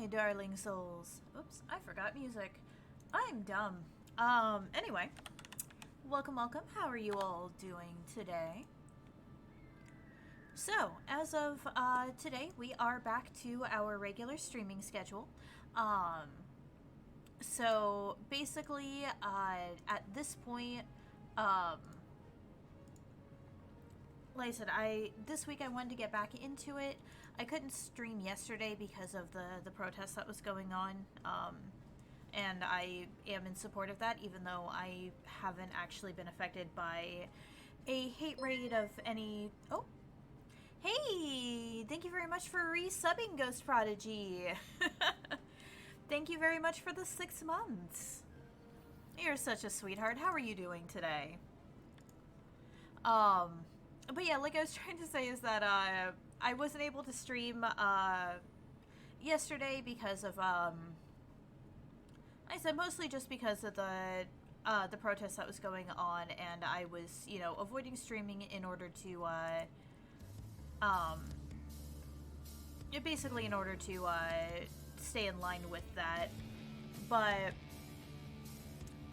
my darling souls. Oops, I forgot music. I'm dumb. Anyway. Welcome, welcome. How are you all doing today? So, as of today, we are back to our regular streaming schedule. So basically, at this point, like I said, this week I wanted to get back into it. I couldn't stream yesterday because of the protest that was going on, and I am in support of that, even though I haven't actually been affected by a hate raid of any. Oh, hey! Thank you very much for resubbing, Ghost Prodigy. Thank you very much for the 6 months. You're such a sweetheart. How are you doing today? But yeah, like I was trying to say is that I wasn't able to stream yesterday because of I said mostly just because of the protest that was going on, and I was, you know, avoiding streaming in order to basically in order to stay in line with that. But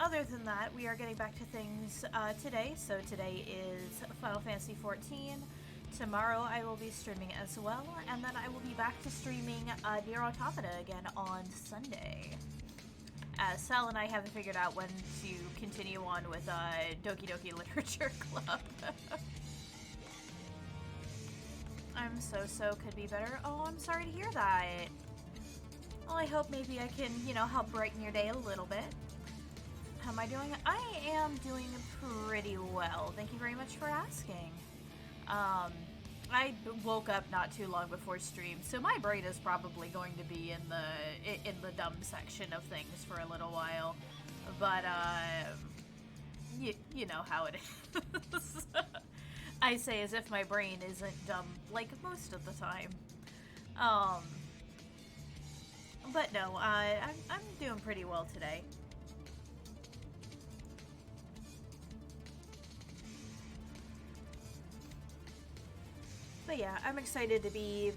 other than that, we are getting back to things today. So today is Final Fantasy XIV. Tomorrow I will be streaming as well, and then I will be back to streaming Nier Automata again on Sunday. As Sal and I haven't figured out when to continue on with Doki Doki Literature Club. I'm so could be better. Oh, I'm sorry to hear that. Well, I hope maybe I can, you know, help brighten your day a little bit. How am I doing? I am doing pretty well. Thank you very much for asking. I woke up not too long before stream, so my brain is probably going to be in the dumb section of things for a little while. But you know how it is. I say as if my brain isn't dumb like most of the time. But no, I'm doing pretty well today. But yeah, I'm excited to be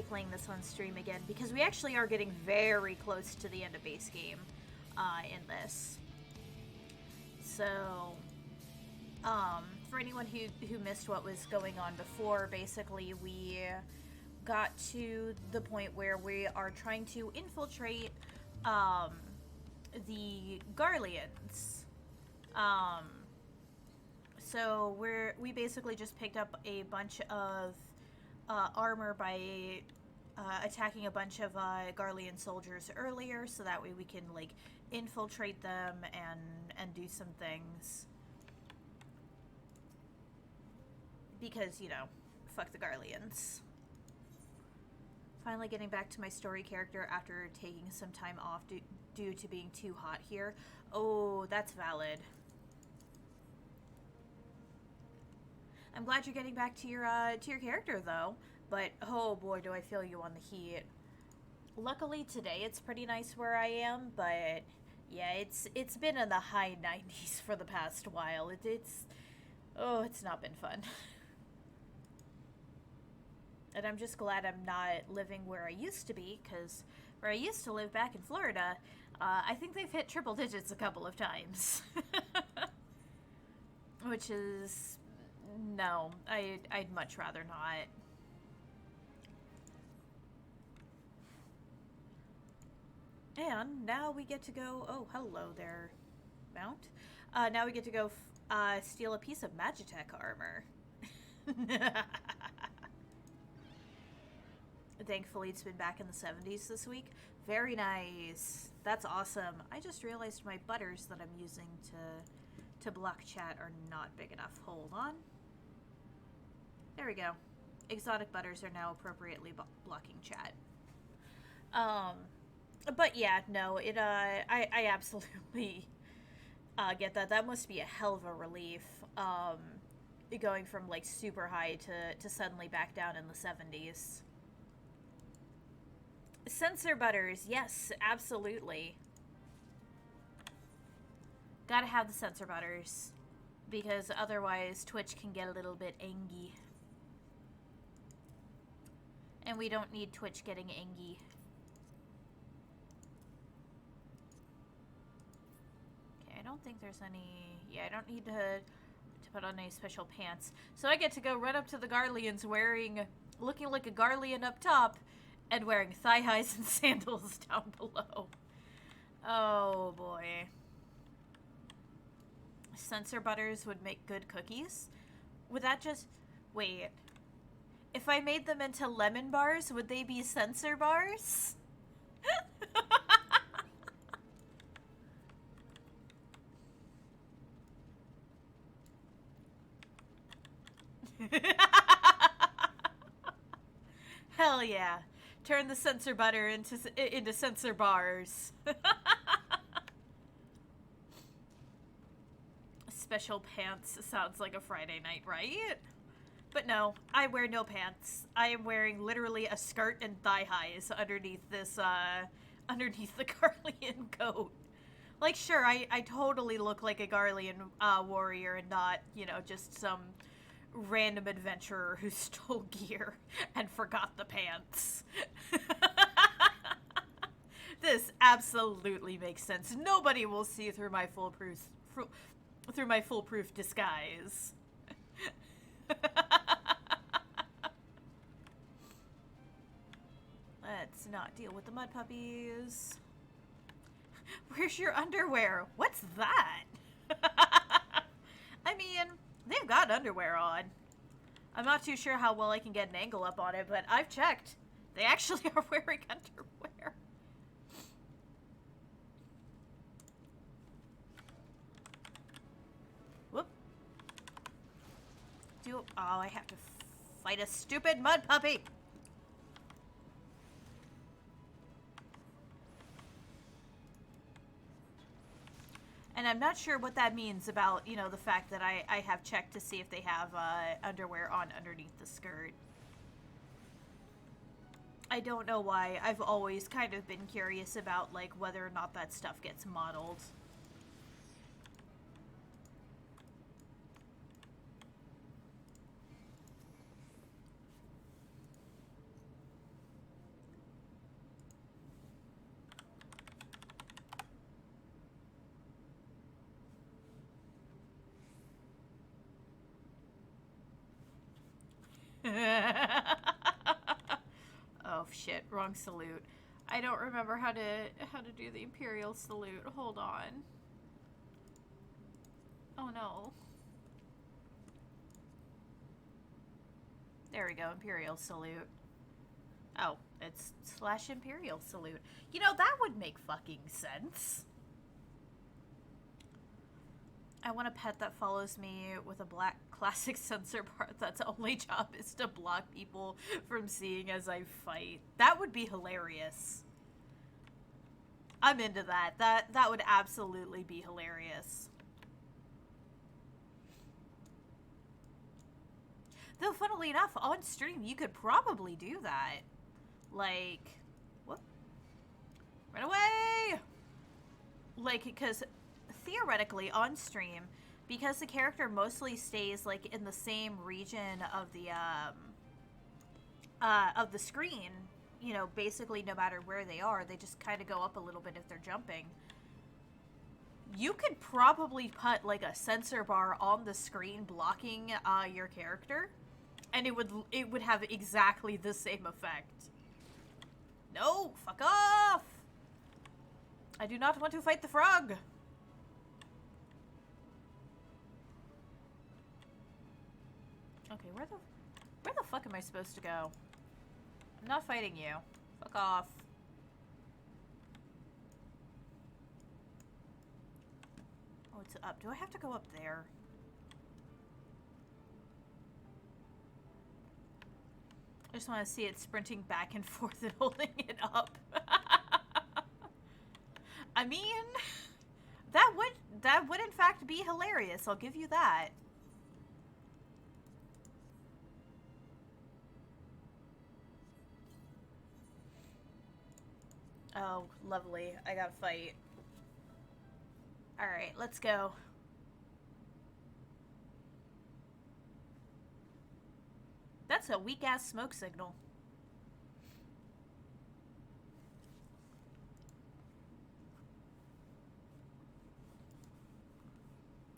playing this on stream again because we actually are getting very close to the end of base game in this. So, for anyone who missed what was going on before, basically we got to the point where we are trying to infiltrate the Garleans. So we basically just picked up a bunch of armor by attacking a bunch of Garlean soldiers earlier, so that way we can like infiltrate them and do some things. Because, you know, fuck the Garleans. Finally getting back to my story character after taking some time off due to being too hot here. Oh, that's valid. I'm glad you're getting back to your character though, but oh boy, do I feel you on the heat. Luckily today it's pretty nice where I am, but yeah, it's been in the high 90s for the past while. It's not been fun. And I'm just glad I'm not living where I used to be, because where I used to live back in Florida, I think they've hit triple digits a couple of times. Which is... no, I'd much rather not. And now we get to go... oh, hello there, Mount. Now we get to go steal a piece of Magitech armor. Thankfully, it's been back in the 70s this week. Very nice. That's awesome. I just realized my butters that I'm using to block chat are not big enough. Hold on. There we go. Exotic butters are now appropriately blocking chat. But yeah, no, I absolutely get that. That must be a hell of a relief. Going from like super high to suddenly back down in the 70s. Sensor butters, yes, absolutely. Gotta have the sensor butters, because otherwise Twitch can get a little bit angry. And we don't need Twitch getting angry. don't think there's any... Yeah, I don't need to put on any special pants. So I get to go right up to the Garleans looking like a Garlean up top and wearing thigh highs and sandals down below. Oh boy. Sensor butters would make good cookies? Would that just... Wait. If I made them into lemon bars, would they be sensor bars? Hell yeah. Turn the sensor butter into sensor bars. Special pants sounds like a Friday night, right? But no, I wear no pants. I am wearing literally a skirt and thigh highs underneath this, underneath the Garlean coat. Like, sure, I totally look like a Garlean warrior and not, you know, just some random adventurer who stole gear and forgot the pants. This absolutely makes sense. Nobody will see through my foolproof disguise. Let's not deal with the mud puppies. Where's your underwear? What's that? I mean, they've got underwear on. I'm not too sure how well I can get an angle up on it, but I've checked. They actually are wearing underwear. Whoop. Oh, I have to fight a stupid mud puppy. And I'm not sure what that means about, you know, the fact that I have checked to see if they have underwear on underneath the skirt. I don't know why. I've always kind of been curious about, like, whether or not that stuff gets modeled. Oh shit, wrong salute. I don't remember how to do the Imperial salute. Hold on. Oh no. There we go, Imperial salute. Oh, it's / Imperial salute. You know, that would make fucking sense. I want a pet that follows me with a black classic sensor bar that's only job is to block people from seeing as I fight. That would be hilarious. I'm into that. That would absolutely be hilarious. Though, funnily enough, on stream, you could probably do that. Like, whoop. Run away! Like, because theoretically, on stream, because the character mostly stays, like, in the same region of the screen, you know, basically no matter where they are, they just kind of go up a little bit if they're jumping. You could probably put, like, a sensor bar on the screen blocking, your character, and it would have exactly the same effect. No! Fuck off! I do not want to fight the frog! Okay, where the fuck am I supposed to go? I'm not fighting you. Fuck off. Oh, it's up. Do I have to go up there? I just want to see it sprinting back and forth and holding it up. I mean, that would in fact be hilarious. I'll give you that. Oh, lovely. I gotta fight. Alright, let's go. That's a weak-ass smoke signal.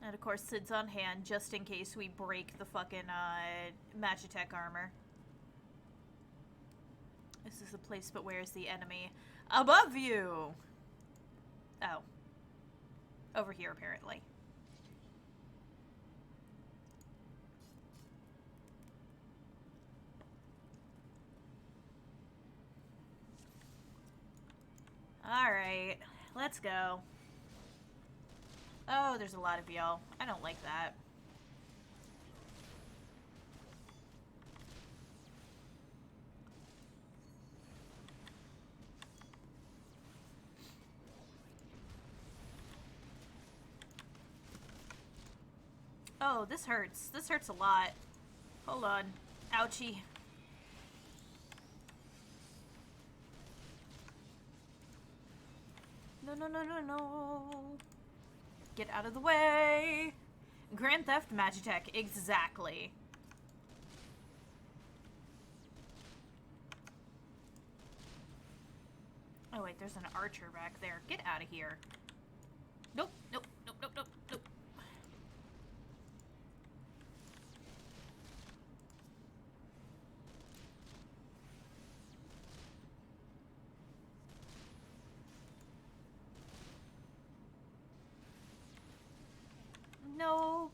And of course, Sid's on hand just in case we break the fucking Magitech armor. This is a place, but where's the enemy? Above you! Oh. Over here, apparently. Alright, let's go. Oh, there's a lot of y'all. I don't like that. Oh, this hurts. This hurts a lot. Hold on. Ouchie. No, no, no, no, no. Get out of the way. Grand Theft Magitech. Exactly. Oh, wait. There's an archer back there. Get out of here. Nope. Nope. Nope. Nope. Nope. Nope. Nope.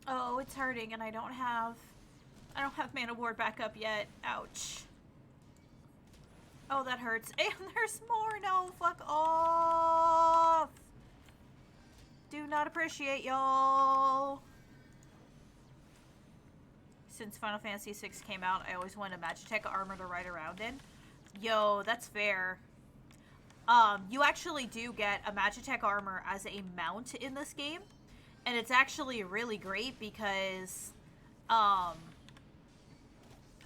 Oh, it's hurting and I don't have mana ward back up yet. Ouch. Oh, that hurts. And there's more. No, fuck off. Do not appreciate y'all. Since Final Fantasy VI came out, I always wanted a Magitech armor to ride around in. Yo, that's fair. You actually do get a Magitech armor as a mount in this game. And it's actually really great because,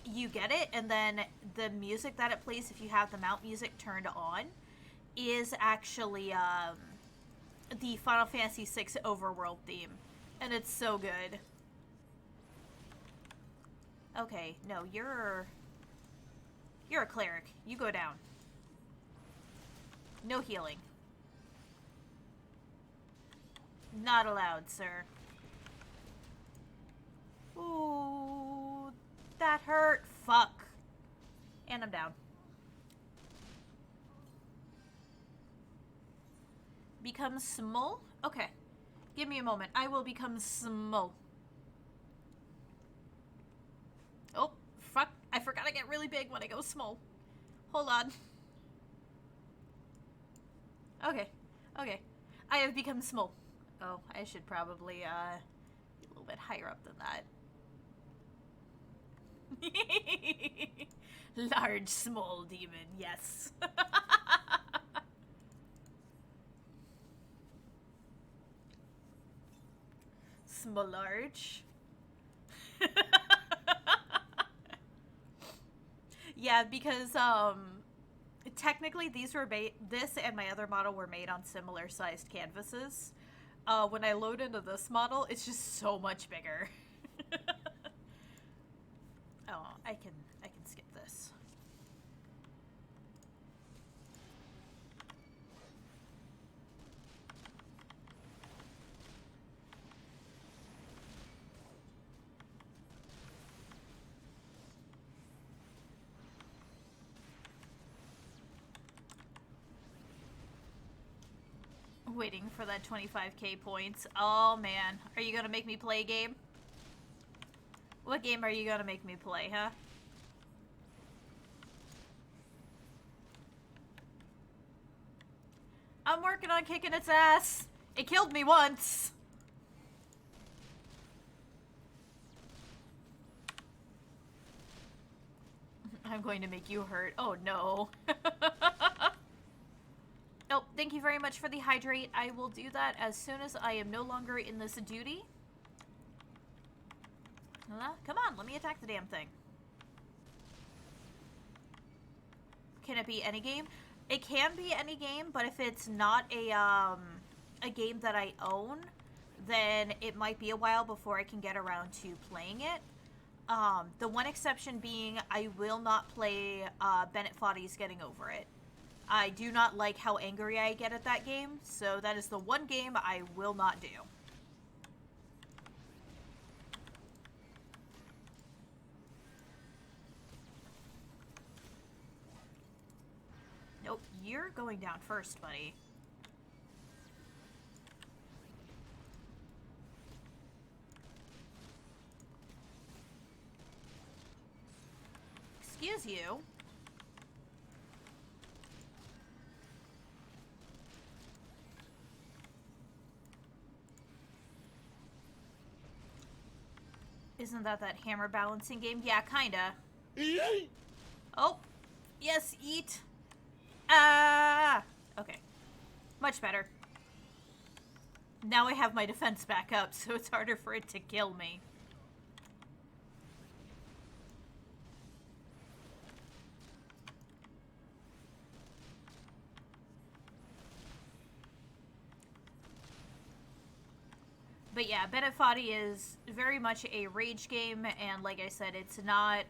you get it, and then the music that it plays, if you have the mount music turned on, is actually, the Final Fantasy VI overworld theme. And it's so good. Okay, no, you're a cleric. You go down. No healing. Not allowed, sir. Ooh, that hurt. Fuck. And I'm down. Become small? Okay. Give me a moment. I will become small. Oh, fuck. I forgot I get really big when I go small. Hold on. Okay. Okay. I have become small. Oh, I should probably, be a little bit higher up than that. Large, small demon, yes. Small, large. Yeah, because, technically these were this and my other model were made on similar sized canvases. When I load into this model, it's just so much bigger. Oh, I can skip this. Waiting for that 25k points. Oh man, are you gonna make me play a game? What game are you gonna make me play, huh? I'm working on kicking its ass. It killed me once. I'm going to make you hurt. Oh no. Oh, thank you very much for the hydrate. I will do that as soon as I am no longer in this duty. Come on, let me attack the damn thing. Can it be any game? It can be any game, but if it's not a game that I own, then it might be a while before I can get around to playing it. The one exception being I will not play Bennett Foddy's Getting Over It. I do not like how angry I get at that game, so that is the one game I will not do. Nope, you're going down first, buddy. Excuse you. Isn't that hammer balancing game? Yeah, kinda. Oh, yes, eat. Ah! Okay. Much better. Now I have my defense back up, so it's harder for it to kill me. But yeah, Bennett Foddy is very much a rage game, and like I said, it's not,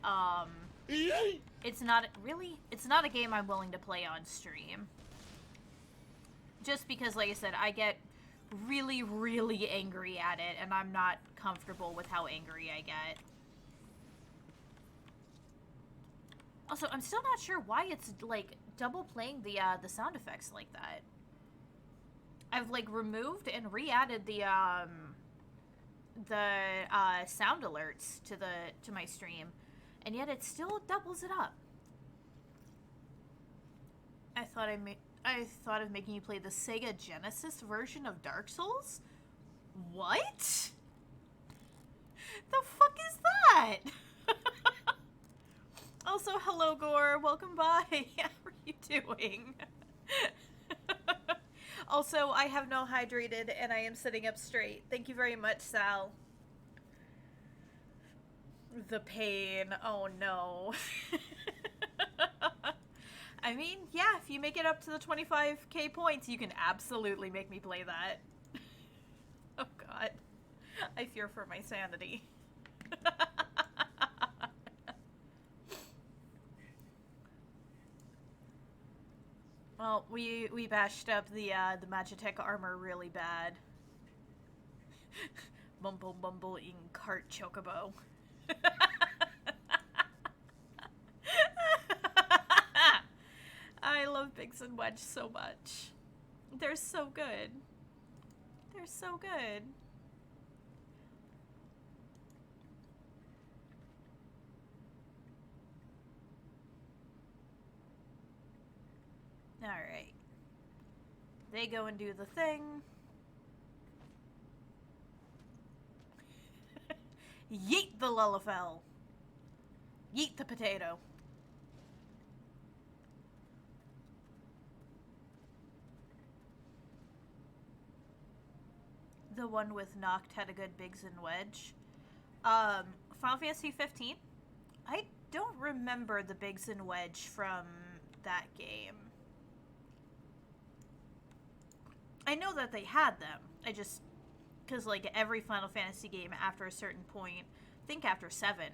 it's not a game I'm willing to play on stream. Just because, like I said, I get really, really angry at it, and I'm not comfortable with how angry I get. Also, I'm still not sure why it's, like, double playing the sound effects like that. I've, like, removed and re-added the sound alerts to my stream, and yet it still doubles it up. I thought of making you play the Sega Genesis version of Dark Souls? What? The fuck is that? Also, hello, Gore. Welcome by. How are you doing? Also, I have no hydrated, and I am sitting up straight. Thank you very much, Sal. The pain. Oh, no. I mean, yeah, if you make it up to the 25k points, you can absolutely make me play that. Oh, God. I fear for my sanity. Well, we bashed up the Magitech armor really bad. Mumble mumble in cart chocobo. I love Biggs and Wedge so much. They're so good. They're so good. Alright. They go and do the thing. Yeet the Lullafell. Yeet the potato. The one with Noct had a good Biggs and Wedge. Final Fantasy 15? I don't remember the Biggs and Wedge from that game. I know that they had them. I just... Because, like, every Final Fantasy game after a certain point... I think after 7...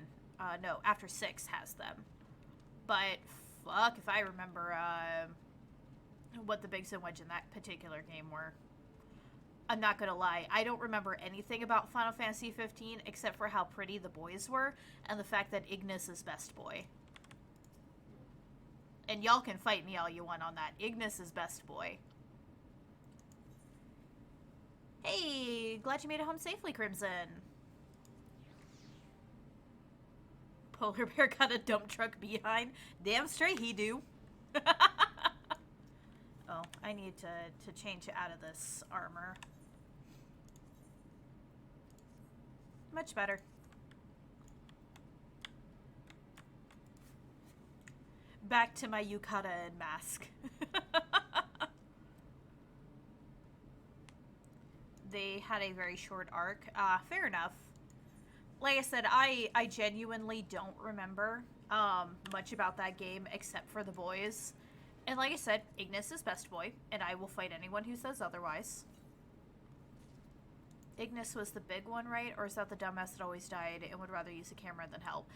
no, after 6 has them. But, fuck if I remember, what the Biggs and Wedge in that particular game were. I'm not gonna lie, I don't remember anything about Final Fantasy 15 except for how pretty the boys were, and the fact that Ignis is best boy. And y'all can fight me all you want on that. Ignis is best boy. Hey, glad you made it home safely, Crimson. Polar Bear got a dump truck behind. Damn straight he do. Oh, I need to change out of this armor. Much better. Back to my yukata and mask. They had a very short arc. Fair enough. Like I said, I genuinely don't remember much about that game except for the boys. And like I said, Ignis is best boy, and I will fight anyone who says otherwise. Ignis was the big one, right? Or is that the dumbass that always died and would rather use a camera than help?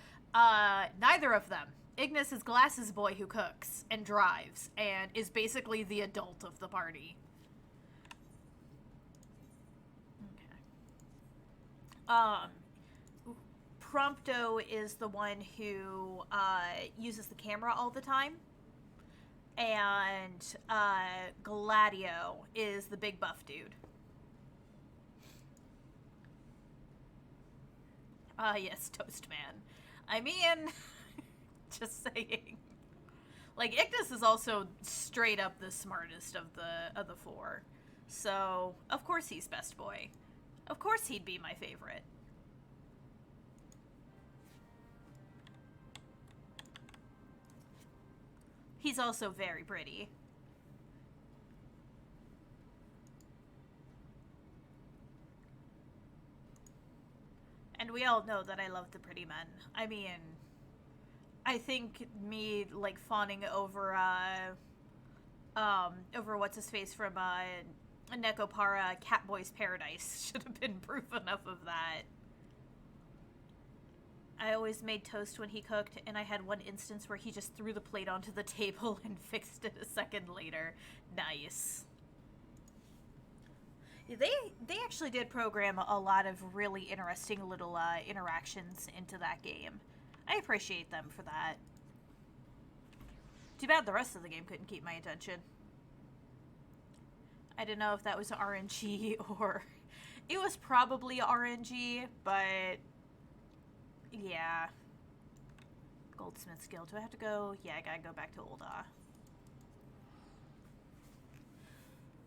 Neither of them. Ignis is Glass's boy who cooks and drives and is basically the adult of the party. Okay. Prompto is the one who uses the camera all the time. And Gladio is the big buff dude. Yes, Toast Man. I mean, just saying. Like, Ignis is also straight up the smartest of the four. So, of course he's best boy. Of course he'd be my favorite. He's also very pretty. And we all know that I love the pretty men. I mean, I think me, like, fawning over what's his face from, Nekopara, Catboy's Paradise should have been proof enough of that. I always made toast when he cooked, and I had one instance where he just threw the plate onto the table and fixed it a second later. Nice. They actually did program a lot of really interesting little interactions into that game. I appreciate them for that. Too bad the rest of the game couldn't keep my attention. I didn't know if that was RNG or... It was probably RNG, but... Yeah. Goldsmith's Guild. Do I have to go? Yeah, I gotta go back to Ul'dah.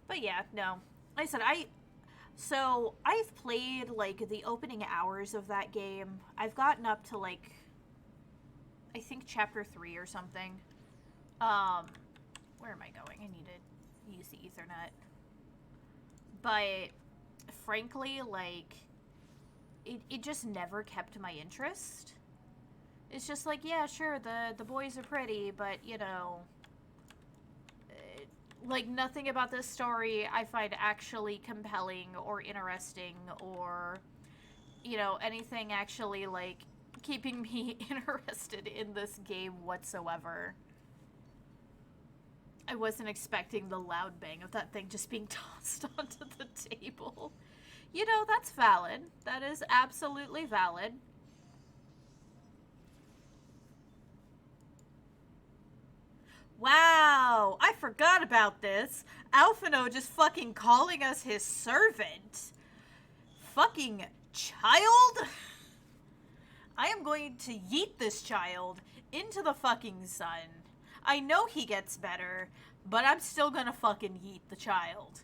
But yeah, no. Like I said, I've played, like, the opening hours of that game. I've gotten up to, like, I think chapter 3 or something. Where am I going? I need to use the Ethernet. But, frankly, like... It just never kept my interest. It's just like, yeah, sure, the boys are pretty, but, you know, like, nothing about this story I find actually compelling or interesting or, you know, anything actually, like, keeping me interested in this game whatsoever. I wasn't expecting the loud bang of that thing just being tossed onto the table. You know, that's valid. That is absolutely valid. Wow, I forgot about this. Alphino just fucking calling us his servant. Fucking child? I am going to yeet this child into the fucking sun. I know he gets better, but I'm still gonna fucking yeet the child.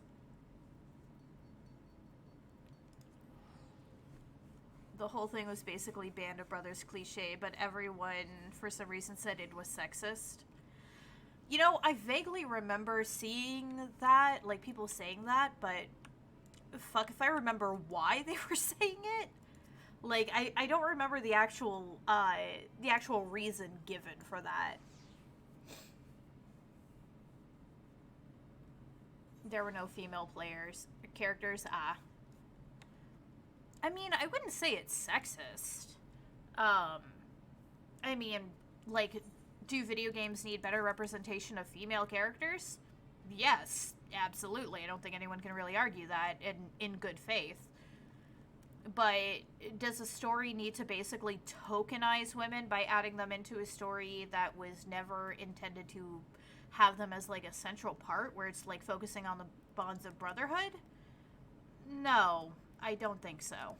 The whole thing was basically Band of Brothers cliche, but everyone, for some reason, said it was sexist. You know, I vaguely remember seeing that, like, people saying that, but fuck if I remember why they were saying it. Like, I don't remember the actual reason given for that. There were no female characters. I mean, I wouldn't say it's sexist. I mean, like, do video games need better representation of female characters? Yes, absolutely. I don't think anyone can really argue that in good faith. But does a story need to basically tokenize women by adding them into a story that was never intended to have them as, like, a central part, where it's, like, focusing on the bonds of brotherhood? No, I don't think so.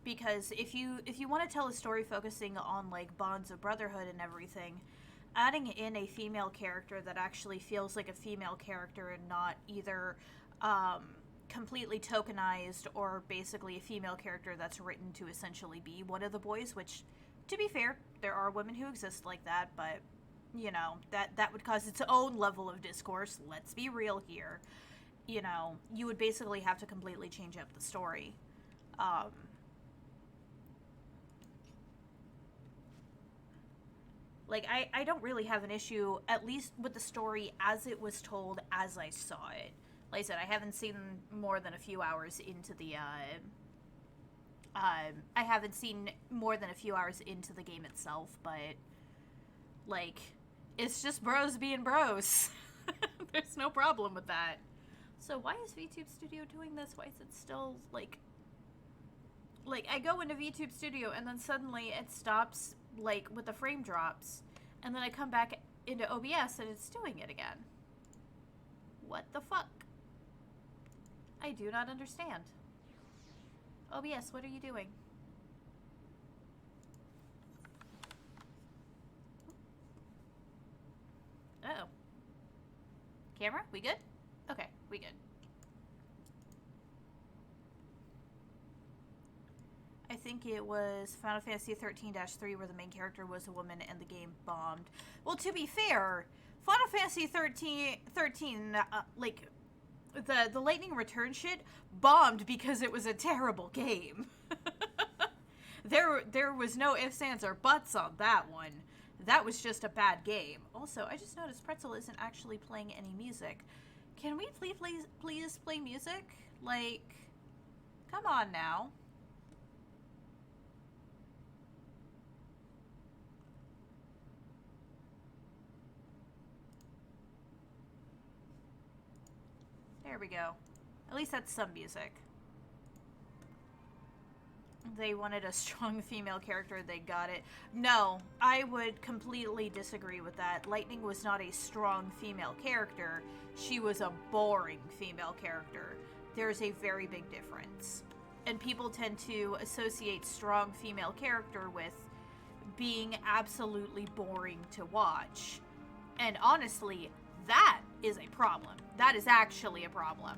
Because if you want to tell a story focusing on, like, bonds of brotherhood and everything, adding in a female character that actually feels like a female character and not either completely tokenized or basically a female character that's written to essentially be one of the boys, which, to be fair, there are women who exist like that, but, you know, that would cause its own level of discourse. Let's be real here. You know, you would basically have to completely change up the story. Like, I don't really have an issue, at least with the story as it was told, as I saw it. Like I said, I haven't seen more than a few hours into the, I haven't seen more than a few hours into the game itself, but, like, it's just bros being bros. There's no problem with that. So why is VTube Studio doing this? Why is it still, like, I go into VTube Studio and then suddenly it stops, like, with the frame drops, and then I come back into OBS and it's doing it again. What the fuck? I do not understand. OBS, what are you doing? Uh-oh. Camera, we good? Okay, we good. I think it was Final Fantasy 13-3 where the main character was a woman and the game bombed. Well, to be fair, Final Fantasy 13 like, the Lightning Return shit bombed because it was a terrible game. There was no ifs, ands, or buts on that one. That was just a bad game. Also, I just noticed Pretzel isn't actually playing any music. Can we please play music? Like, come on now. There we go. At least that's some music. They wanted a strong female character, they got it. No, I would completely disagree with that. Lightning was not a strong female character. She was a boring female character. There's a very big difference. And people tend to associate strong female character with being absolutely boring to watch. And honestly, that is a problem. That is actually a problem.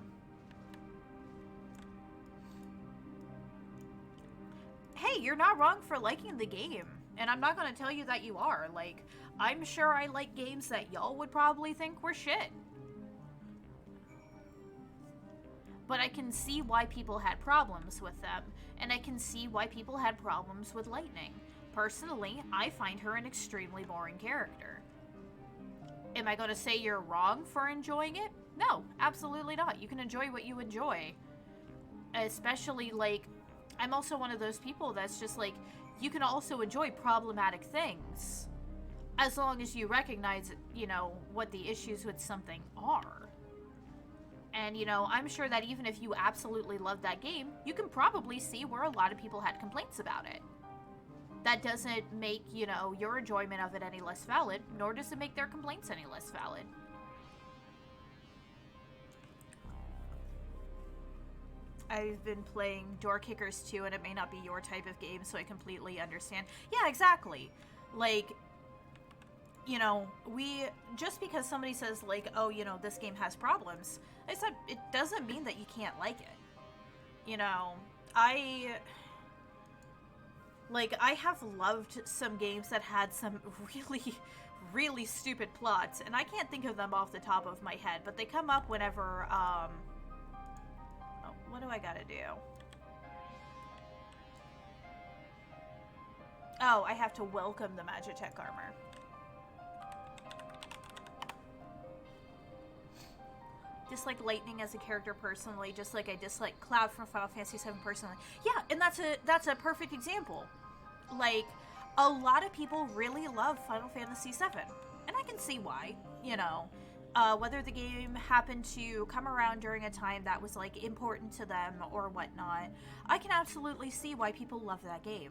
Hey, you're not wrong for liking the game. And I'm not going to tell you that you are. Like, I'm sure I like games that y'all would probably think were shit. But I can see why people had problems with them. And I can see why people had problems with Lightning. Personally, I find her an extremely boring character. Am I going to say you're wrong for enjoying it? No, absolutely not. You can enjoy what you enjoy. Especially, like, I'm also one of those people that's just like, you can also enjoy problematic things. As long as you recognize, you know, what the issues with something are. And, you know, I'm sure that even if you absolutely love that game, you can probably see where a lot of people had complaints about it. That doesn't make, you know, your enjoyment of it any less valid, nor does it make their complaints any less valid. I've been playing Door Kickers 2, and it may not be your type of game, so I completely understand. Yeah, exactly. Like, you know, just because somebody says, like, oh, you know, this game has problems, I said, it doesn't mean that you can't like it. You know, I have loved some games that had some really, really stupid plots, and I can't think of them off the top of my head, but they come up whenever, oh, what do I gotta do? Oh, I have to welcome the Magitech armor. Dislike Lightning as a character personally, just like I dislike Cloud from Final Fantasy VII personally. Yeah, and that's a perfect example. Like, a lot of people really love Final Fantasy VII, and I can see why, you know. Whether the game happened to come around during a time that was, like, important to them or whatnot, I can absolutely see why people love that game.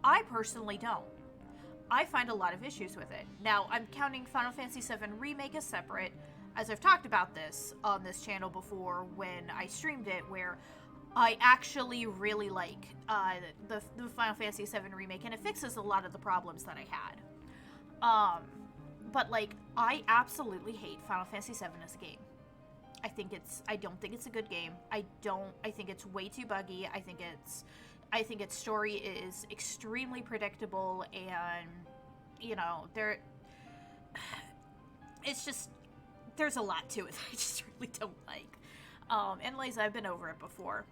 I personally don't. I find a lot of issues with it. Now, I'm counting Final Fantasy VII Remake as separate, as I've talked about this on this channel before when I streamed it, where I actually really like the Final Fantasy VII Remake, and it fixes a lot of the problems that I had. But, like, I absolutely hate Final Fantasy VII as a game. I don't think it's a good game. I think it's way too buggy. I think its story is extremely predictable, and, you know, it's just, there's a lot to it that I just really don't like. And Liza, I've been over it before.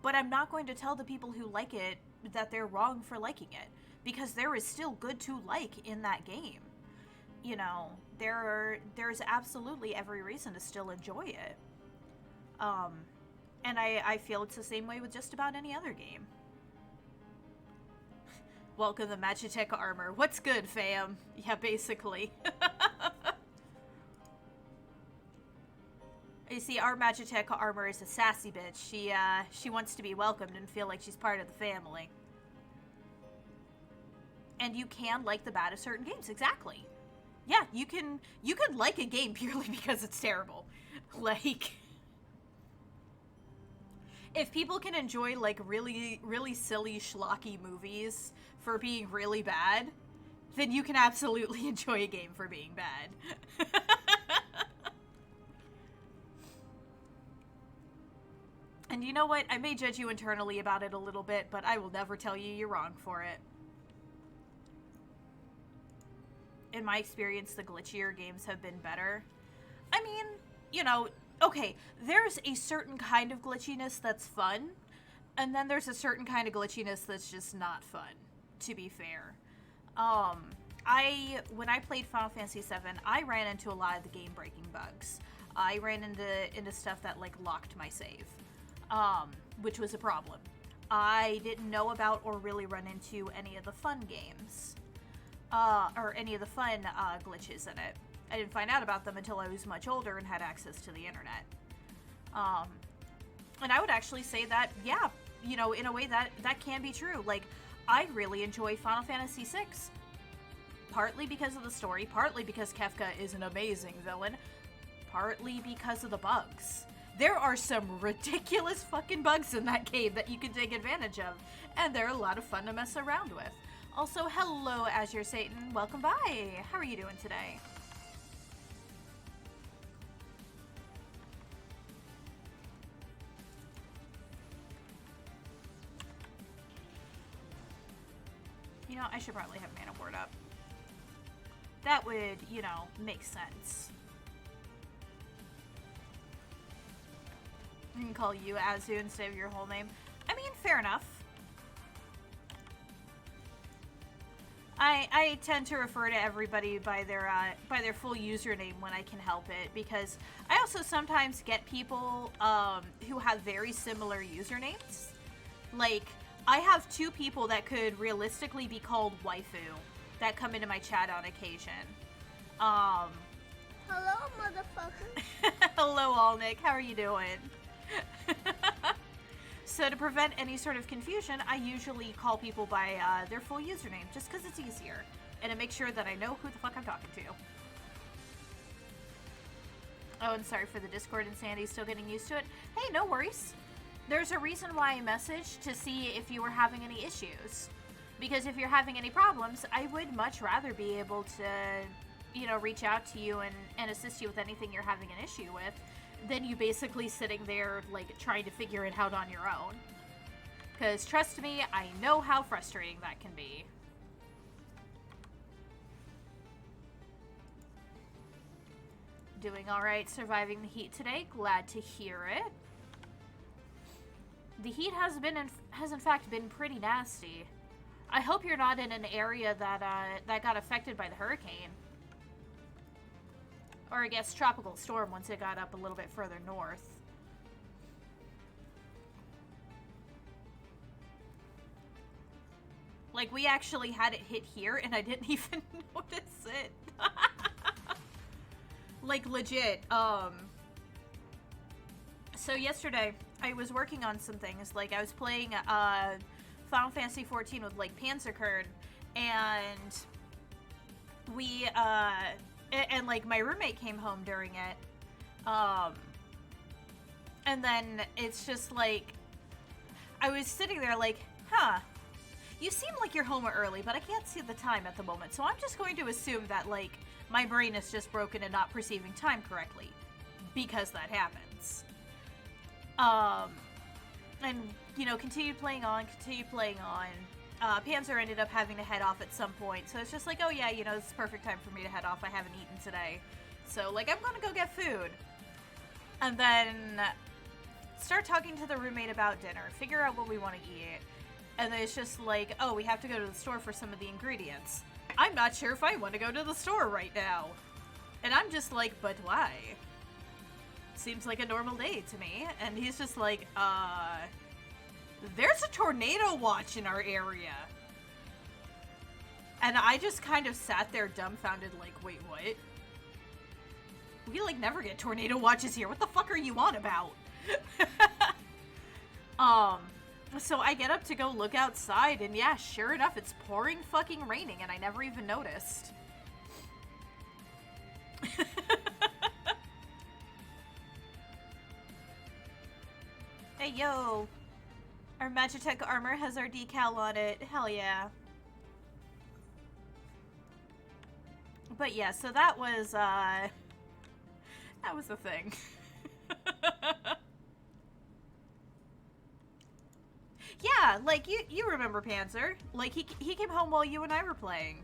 But I'm not going to tell the people who like it that they're wrong for liking it. because there is still good to like in that game. You know, there's absolutely every reason to still enjoy it. And I feel it's the same way with just about any other game. Welcome to Magitech armor. What's good, fam? Yeah, basically. You see, our Magitech armor is a sassy bitch. She wants to be welcomed and feel like she's part of the family. And you can like the bad of certain games, exactly. Yeah, you can like a game purely because it's terrible. Like, if people can enjoy like really, really silly schlocky movies for being really bad, then you can absolutely enjoy a game for being bad. And you know what? I may judge you internally about it a little bit, but I will never tell you you're wrong for it. In my experience, the glitchier games have been better. I mean, you know, okay, there's a certain kind of glitchiness that's fun, and then there's a certain kind of glitchiness that's just not fun, to be fair. When I played Final Fantasy VII, I ran into a lot of the game-breaking bugs. I ran into stuff that, like, locked my save. Which was a problem. I didn't know about or really run into any of the fun games, or any of the fun glitches in it. I didn't find out about them until I was much older and had access to the internet. And I would actually say that, yeah, you know, in a way that can be true. Like, I really enjoy Final Fantasy VI. Partly because of the story, partly because Kefka is an amazing villain, partly because of the bugs. There are some ridiculous fucking bugs in that game that you can take advantage of, and they're a lot of fun to mess around with. Also, hello, Azure Satan. Welcome by. How are you doing today? You know, I should probably have Mana Ward up. That would, you know, make sense. I can call you Azu instead of your whole name. I mean, fair enough. I tend to refer to everybody by their full username when I can help it, because I also sometimes get people who have very similar usernames. Like, I have two people that could realistically be called waifu that come into my chat on occasion. Hello, motherfucker. Hello, Alnick. How are you doing? So to prevent any sort of confusion, I usually call people by their full username, just because it's easier, and it makes sure that I know who the fuck I'm talking to. Oh, and sorry for the Discord insanity, still getting used to it. Hey, no worries. There's a reason why I messaged to see if you were having any issues. Because if you're having any problems, I would much rather be able to, you know, reach out to you and assist you with anything you're having an issue with, than you basically sitting there, like, trying to figure it out on your own. Because, trust me, I know how frustrating that can be. Doing alright, surviving the heat today. Glad to hear it. The heat has in fact been pretty nasty. I hope you're not in an area that got affected by the hurricane. Or I guess tropical storm once it got up a little bit further north. Like, we actually had it hit here and I didn't even notice it. Like, legit. So yesterday, I was working on some things. Like, I was playing Final Fantasy XIV with, like, Panzerkern, and we, and, like, my roommate came home during it, and then it's just, like, I was sitting there like, huh, you seem like you're home early, but I can't see the time at the moment, so I'm just going to assume that, like, my brain is just broken and not perceiving time correctly, because that happens. And, you know, continued playing on. Panzer ended up having to head off at some point, so it's just like, oh yeah, you know, it's the perfect time for me to head off. I haven't eaten today. So, like, I'm gonna go get food. And then start talking to the roommate about dinner, figure out what we want to eat. And then it's just like, oh, we have to go to the store for some of the ingredients. I'm not sure if I want to go to the store right now. And I'm just like, but why? Seems like a normal day to me. And he's just like, there's a tornado watch in our area. And I just kind of sat there dumbfounded like, wait, what? We, like, never get tornado watches here. What the fuck are you on about? So I get up to go look outside, and yeah, sure enough, it's pouring fucking raining, and I never even noticed. Hey, yo! Our Magitech armor has our decal on it. Hell yeah. But yeah, so that was the thing. Yeah, like, you remember Panzer. Like, he came home while you and I were playing.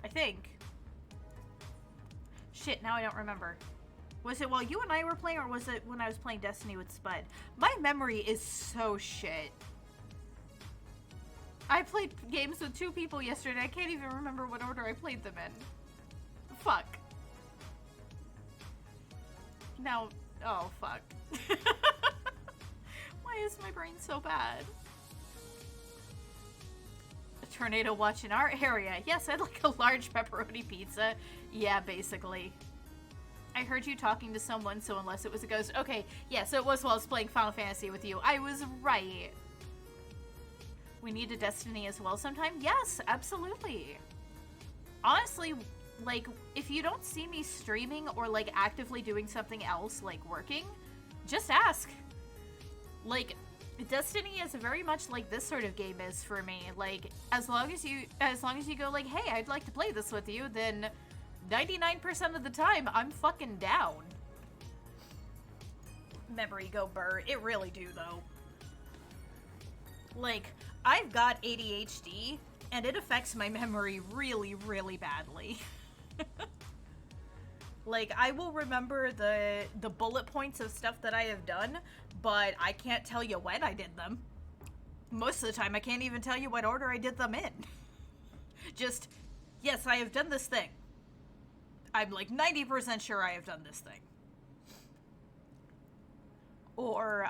I think. Shit, now I don't remember. Was it while you and I were playing, or was it when I was playing Destiny with Spud? My memory is so shit. I played games with 2 people yesterday. I can't even remember what order I played them in. Fuck. Now, oh, fuck. Why is my brain so bad? A tornado watch in our area. Yes, I'd like a large pepperoni pizza. Yeah, basically. I heard you talking to someone, so unless it was a ghost. Okay, yeah, so it was while I was playing Final Fantasy with you. I was right. We need a Destiny as well sometime? Yes, absolutely. Honestly, like, if you don't see me streaming or, like, actively doing something else, like working, just ask. Like, Destiny is very much like this sort of game is for me. Like, as long as you go like, hey, I'd like to play this with you, then 99% of the time, I'm fucking down. Memory go burr. It really do, though. Like, I've got ADHD, and it affects my memory really, really badly. Like, I will remember the bullet points of stuff that I have done, but I can't tell you when I did them. Most of the time, I can't even tell you what order I did them in. Just, yes, I have done this thing. I'm like 90% sure I have done this thing. Or,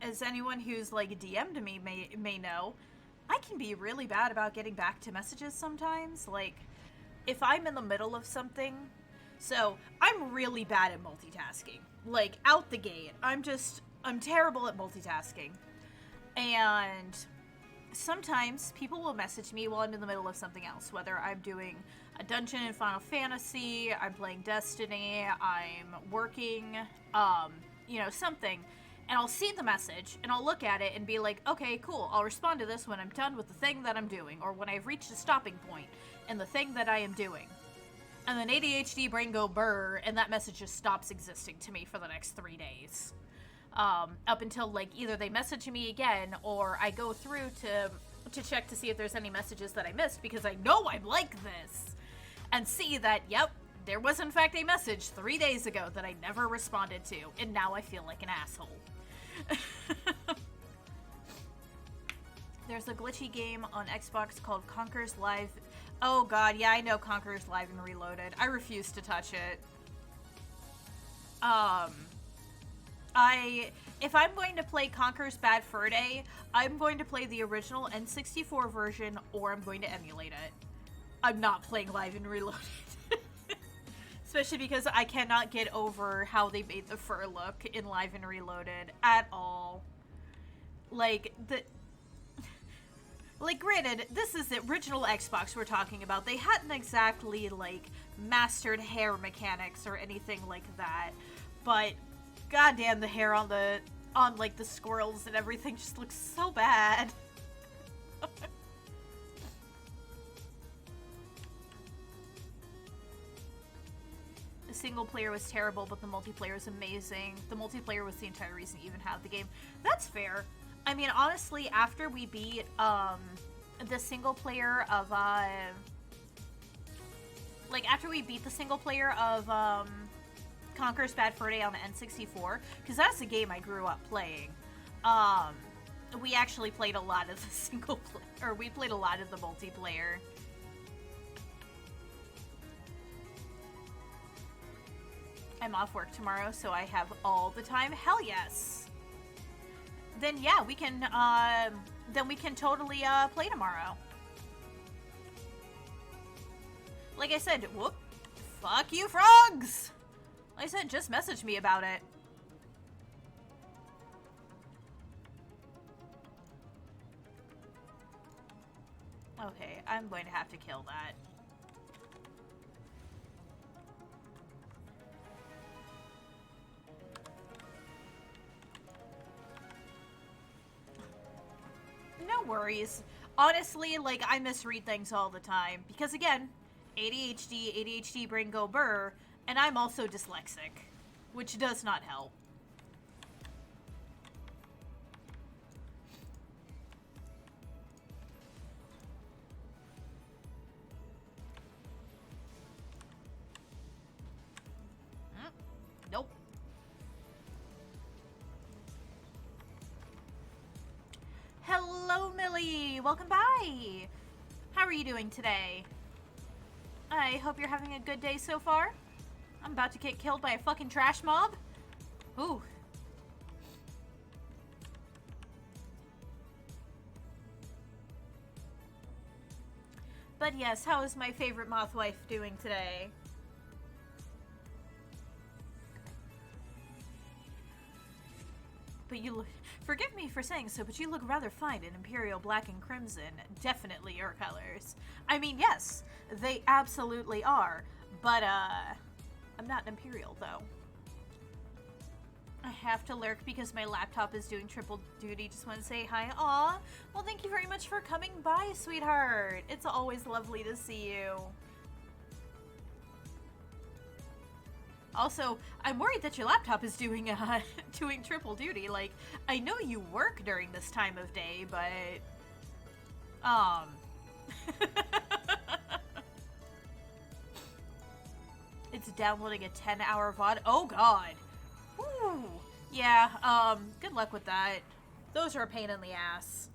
as anyone who's like DM'd me may know, I can be really bad about getting back to messages sometimes. Like, if I'm in the middle of something, so I'm really bad at multitasking. Like, out the gate, I'm terrible at multitasking. And sometimes people will message me while I'm in the middle of something else, whether I'm doing a dungeon in Final Fantasy, I'm playing Destiny, I'm working, you know, something. And I'll see the message, and I'll look at it and be like, okay, cool, I'll respond to this when I'm done with the thing that I'm doing, or when I've reached a stopping point in the thing that I am doing. And then ADHD brain go burr, and that message just stops existing to me for the next 3 days. Up until, like, either they message me again, or I go through to check to see if there's any messages that I missed, because I know I'm like this, and see that, yep, there was in fact a message 3 days ago that I never responded to, and now I feel like an asshole. There's a glitchy game on Xbox called Conker's Live. Oh god, yeah, I know Conker's Live and Reloaded. I refuse to touch it. If I'm going to play Conker's Bad Fur Day, I'm going to play the original N64 version, or I'm going to emulate it. I'm not playing Live and Reloaded. Especially because I cannot get over how they made the fur look in Live and Reloaded at all. Like, granted, this is the original Xbox we're talking about. They hadn't exactly, like, mastered hair mechanics or anything like that. But, goddamn, the hair on the squirrels and everything just looks so bad. The single player was terrible, but the multiplayer was amazing. The multiplayer was the entire reason you even have the game. That's fair. I mean, honestly, after we beat, the single player of, after we beat the single player of, Conker's Bad Fur Day on the N64, because that's a game I grew up playing, we actually played a lot of the single player, or we played a lot of the multiplayer. I'm off work tomorrow, so I have all the time. Hell yes. Then yeah, we can totally play tomorrow. Like I said, whoop, fuck you frogs! Like I said, just message me about it. Okay, I'm going to have to kill that. No worries. Honestly, like, I misread things all the time. Because again, ADHD brain go burr, and I'm also dyslexic, which does not help. Nope. Hello, Millie! Welcome by! How are you doing today? I hope you're having a good day so far. I'm about to get killed by a fucking trash mob. Ooh. But yes, how is my favorite moth wife doing today? But you look, forgive me for saying so, but you look rather fine in Imperial Black and Crimson. Definitely your colors. I mean, yes, they absolutely are. But, I'm not an Imperial, though. I have to lurk because my laptop is doing triple duty. Just want to say hi. Aw. Well, thank you very much for coming by, sweetheart. It's always lovely to see you. Also, I'm worried that your laptop is doing doing triple duty. Like, I know you work during this time of day, but it's downloading a 10-hour VOD. Oh god. Woo. Yeah, good luck with that. Those are a pain in the ass.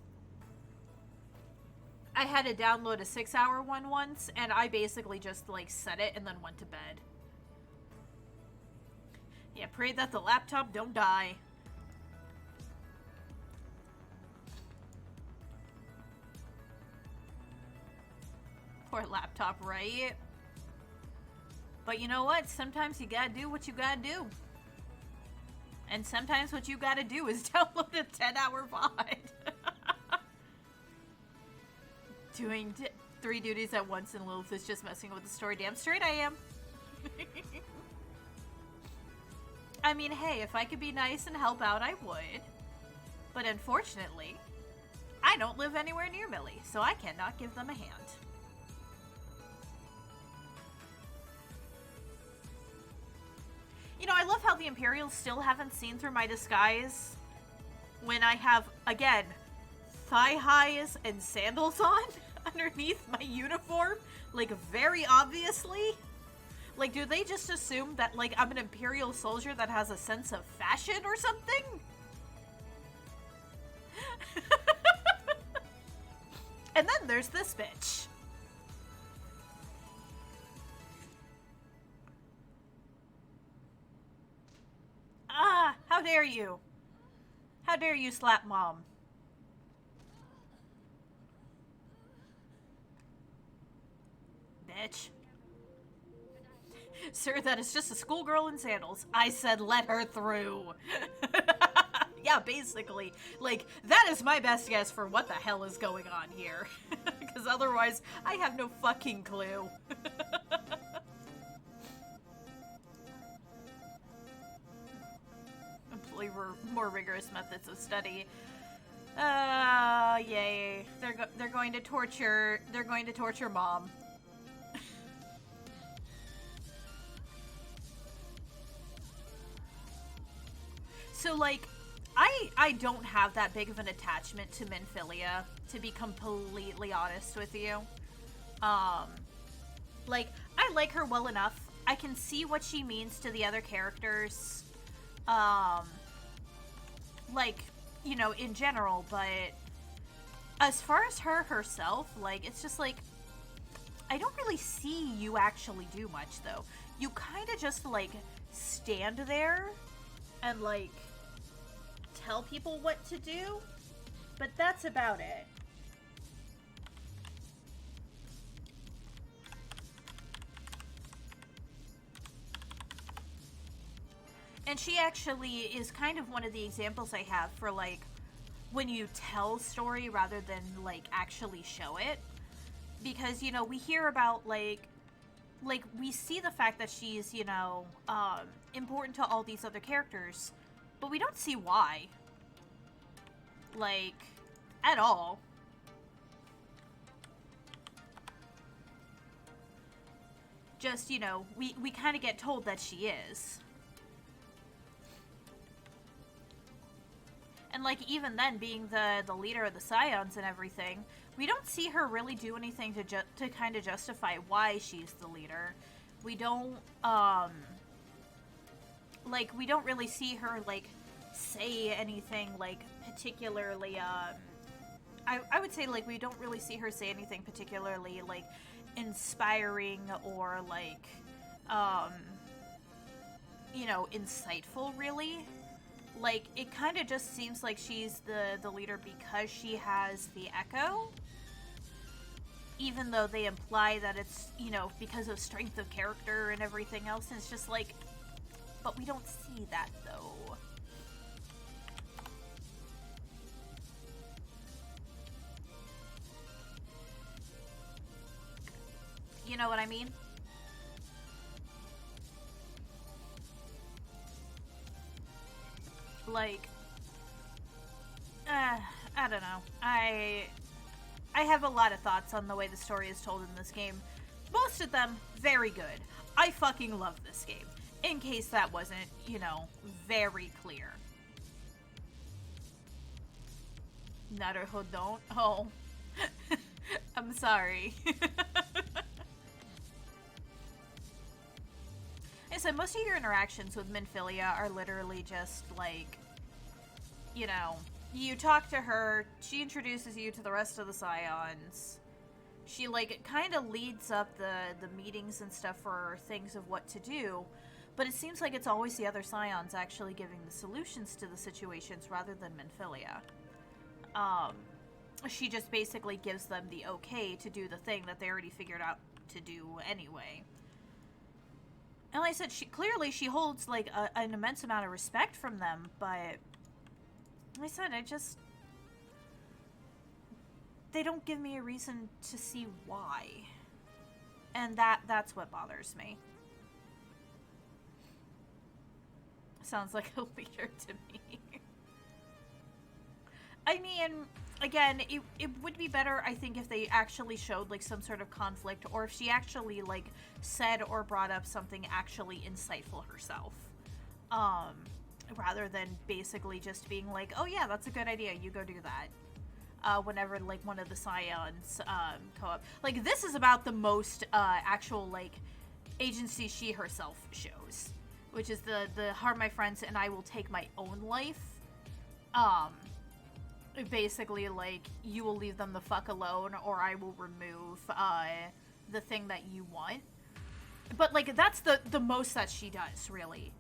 I had to download a 6-hour one once, and I basically just, like, set it and then went to bed. Yeah, pray that the laptop don't die. Poor laptop, right? But you know what? Sometimes you gotta do what you gotta do. And sometimes what you gotta do is download a 10-hour VOD. Doing 3 duties at once and Lilith is just messing with the story. Damn straight I am. I mean, hey, if I could be nice and help out, I would. But unfortunately, I don't live anywhere near Millie, so I cannot give them a hand. You know, I love how the Imperials still haven't seen through my disguise when I have, again, thigh highs and sandals on underneath my uniform, like, very obviously. Like, do they just assume that, like, I'm an Imperial soldier that has a sense of fashion or something? And then there's this bitch. Ah, how dare you? How dare you slap mom? Bitch. Sir, that is just a schoolgirl in sandals. I said let her through. Yeah, basically. Like, that is my best guess for what the hell is going on here. Because otherwise, I have no fucking clue. Employ more rigorous methods of study. Yay. They're going to torture mom. So, like, I don't have that big of an attachment to Minfilia, to be completely honest with you. Like, I like her well enough. I can see what she means to the other characters. Like, you know, in general, but as far as her herself, like, it's just like, I don't really see you actually do much, though. You kind of just, like, stand there and, like, tell people what to do, but that's about it. And she actually is kind of one of the examples I have for, like, when you tell story rather than, like, actually show it. Because, you know, we hear about, like, we see the fact that she's, you know, important to all these other characters, but we don't see why. Like, at all. Just, you know, we kind of get told that she is. And, like, even then, being the leader of the Scions and everything, we don't see her really do anything to kind of justify why she's the leader. We don't, like, we don't really see her, like, say anything, like, particularly, I would say, like, we don't really see her say anything particularly, like, inspiring or, like, you know, insightful, really. Like, it kind of just seems like she's the leader because she has the Echo. Even though they imply that it's, you know, because of strength of character and everything else. And it's just like, but we don't see that, though. You know what I mean? Like, I don't know. I have a lot of thoughts on the way the story is told in this game. Most of them, very good. I fucking love this game. In case that wasn't, you know, very clear. Naruto don't? Oh. I'm sorry. I said, most of your interactions with Minfilia are literally just, like, you know, you talk to her, she introduces you to the rest of the Scions. She, like, kind of leads up the meetings and stuff for things of what to do, but it seems like it's always the other Scions actually giving the solutions to the situations rather than Minfilia. She just basically gives them the okay to do the thing that they already figured out to do anyway. And like I said, she holds, like, an immense amount of respect from them, but like I said, they don't give me a reason to see why. And that's what bothers me. Sounds like a leader to me. I mean, again, it would be better, I think, if they actually showed, like, some sort of conflict, or if she actually, like, said or brought up something actually insightful herself. Rather than basically just being like, oh yeah, that's a good idea, you go do that. Whenever, like, one of the Scions, co-op. Like, this is about the most, actual, like, agency she herself shows. Which is the harm my friends and I will take my own life. Basically, like, you will leave them the fuck alone, or I will remove, the thing that you want. But, like, that's the most that she does, really.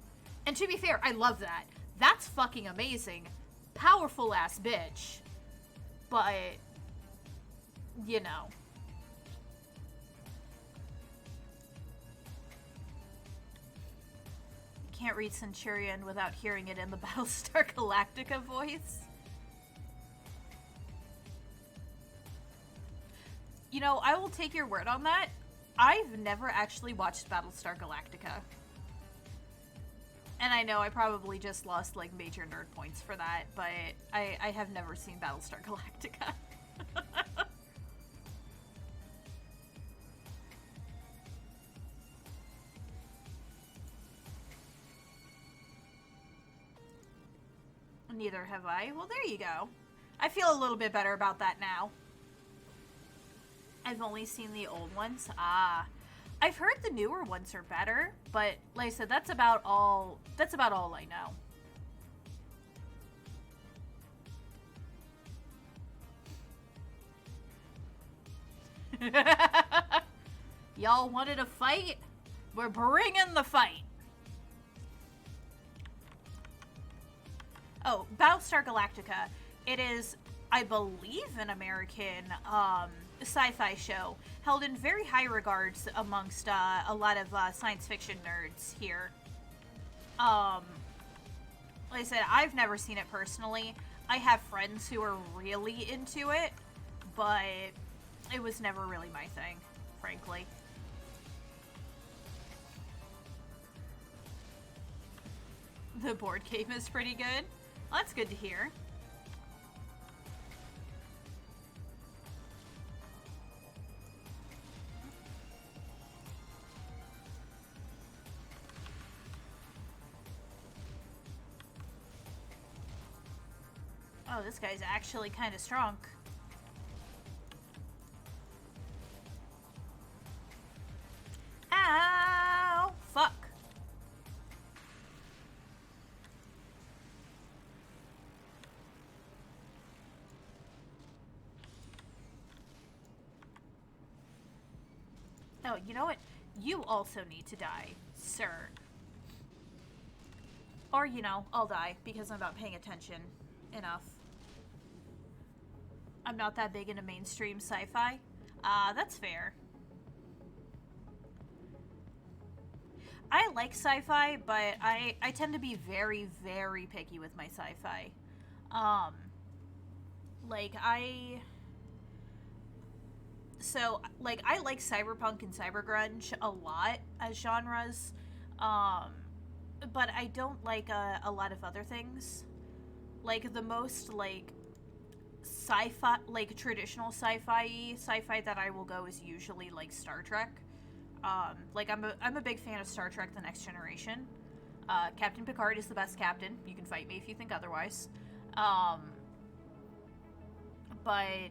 And to be fair, I love that. That's fucking amazing. Powerful ass bitch. But, you know. Can't read Centurion without hearing it in the Battlestar Galactica voice. You know, I will take your word on that. I've never actually watched Battlestar Galactica. And I know I probably just lost, like, major nerd points for that, but I have never seen Battlestar Galactica. Neither have I. Well, there you go. I feel a little bit better about that now. I've only seen the old ones. I've heard the newer ones are better, but like I said, that's about all I know. Y'all wanted a fight? We're bringing the fight. Oh, Battlestar Galactica. It is, I believe, an American sci-fi show held in very high regards amongst a lot of science fiction nerds here. Like I said, I've never seen it personally. I have friends who are really into it, but it was never really my thing, frankly. The board game is pretty good. Well, that's good to hear. Oh, this guy's actually kind of strong. Ow! Fuck. Oh, you know what? You also need to die, sir. Or, you know, I'll die because I'm not paying attention enough. I'm not that big into mainstream sci-fi. That's fair. I like sci-fi, but I tend to be very, very picky with my sci-fi. Like, I like cyberpunk and cybergrunge a lot as genres, but I don't like a lot of other things. Like, the most, like, sci-fi, like, traditional sci-fi that I will go is usually, like, Star Trek. Like, I'm a big fan of Star Trek: The Next Generation. Captain Picard is the best captain. You can fight me if you think otherwise. But,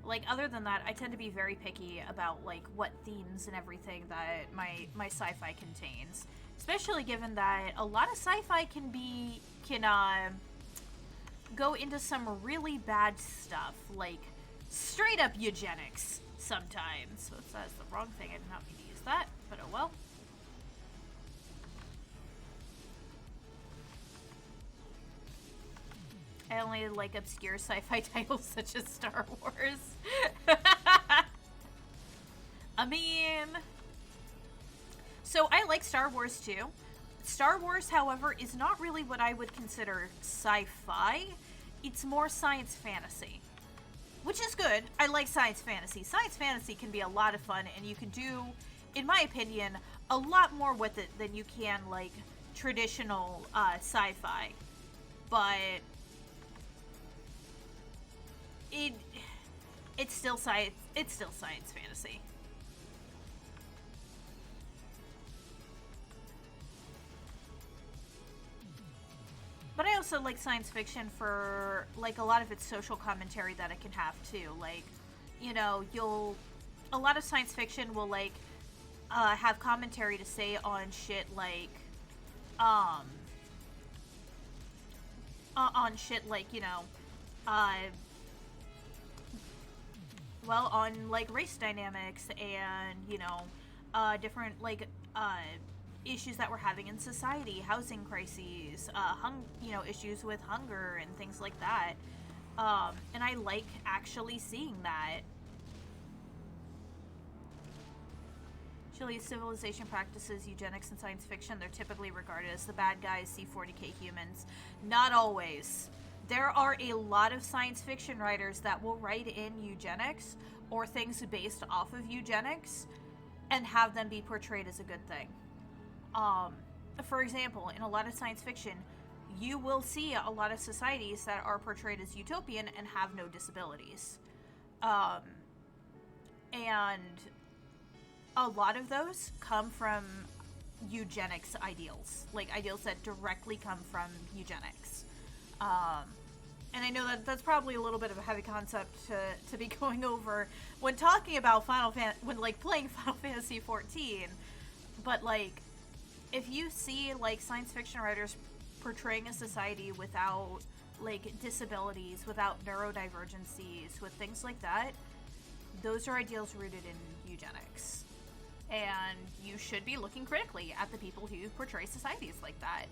like, other than that, I tend to be very picky about, like, what themes and everything that my sci-fi contains. Especially given that a lot of sci-fi can go into some really bad stuff, like straight up eugenics sometimes. Oops, that's the wrong thing. I did not mean to use that, but oh well. I only like obscure sci-fi titles such as Star Wars. I mean, so I like Star Wars too. Star Wars, however, is not really what I would consider sci-fi. It's more science fantasy, which is good. I like science fantasy. Science fantasy can be a lot of fun, and you can do, in my opinion, a lot more with it than you can, like, traditional sci-fi. But it's still science fantasy. But I also like science fiction for, like, a lot of its social commentary that it can have, too. Like, you know, a lot of science fiction will, like, have commentary to say on shit like, you know, well, on, like, race dynamics and, you know, different, like, issues that we're having in society, housing crises, you know, issues with hunger and things like that. And I like actually seeing that. Chile's civilization practices eugenics in science fiction. They're typically regarded as the bad guys, C40K humans. Not always. There are a lot of science fiction writers that will write in eugenics or things based off of eugenics and have them be portrayed as a good thing. For example, in a lot of science fiction, you will see a lot of societies that are portrayed as utopian and have no disabilities. And a lot of those come from eugenics ideals, like ideals that directly come from eugenics. And I know that that's probably a little bit of a heavy concept to be going over when talking about playing Final Fantasy 14, but, like, if you see, like, science fiction writers portraying a society without, like, disabilities, without neurodivergencies, with things like that, those are ideals rooted in eugenics. And you should be looking critically at the people who portray societies like that.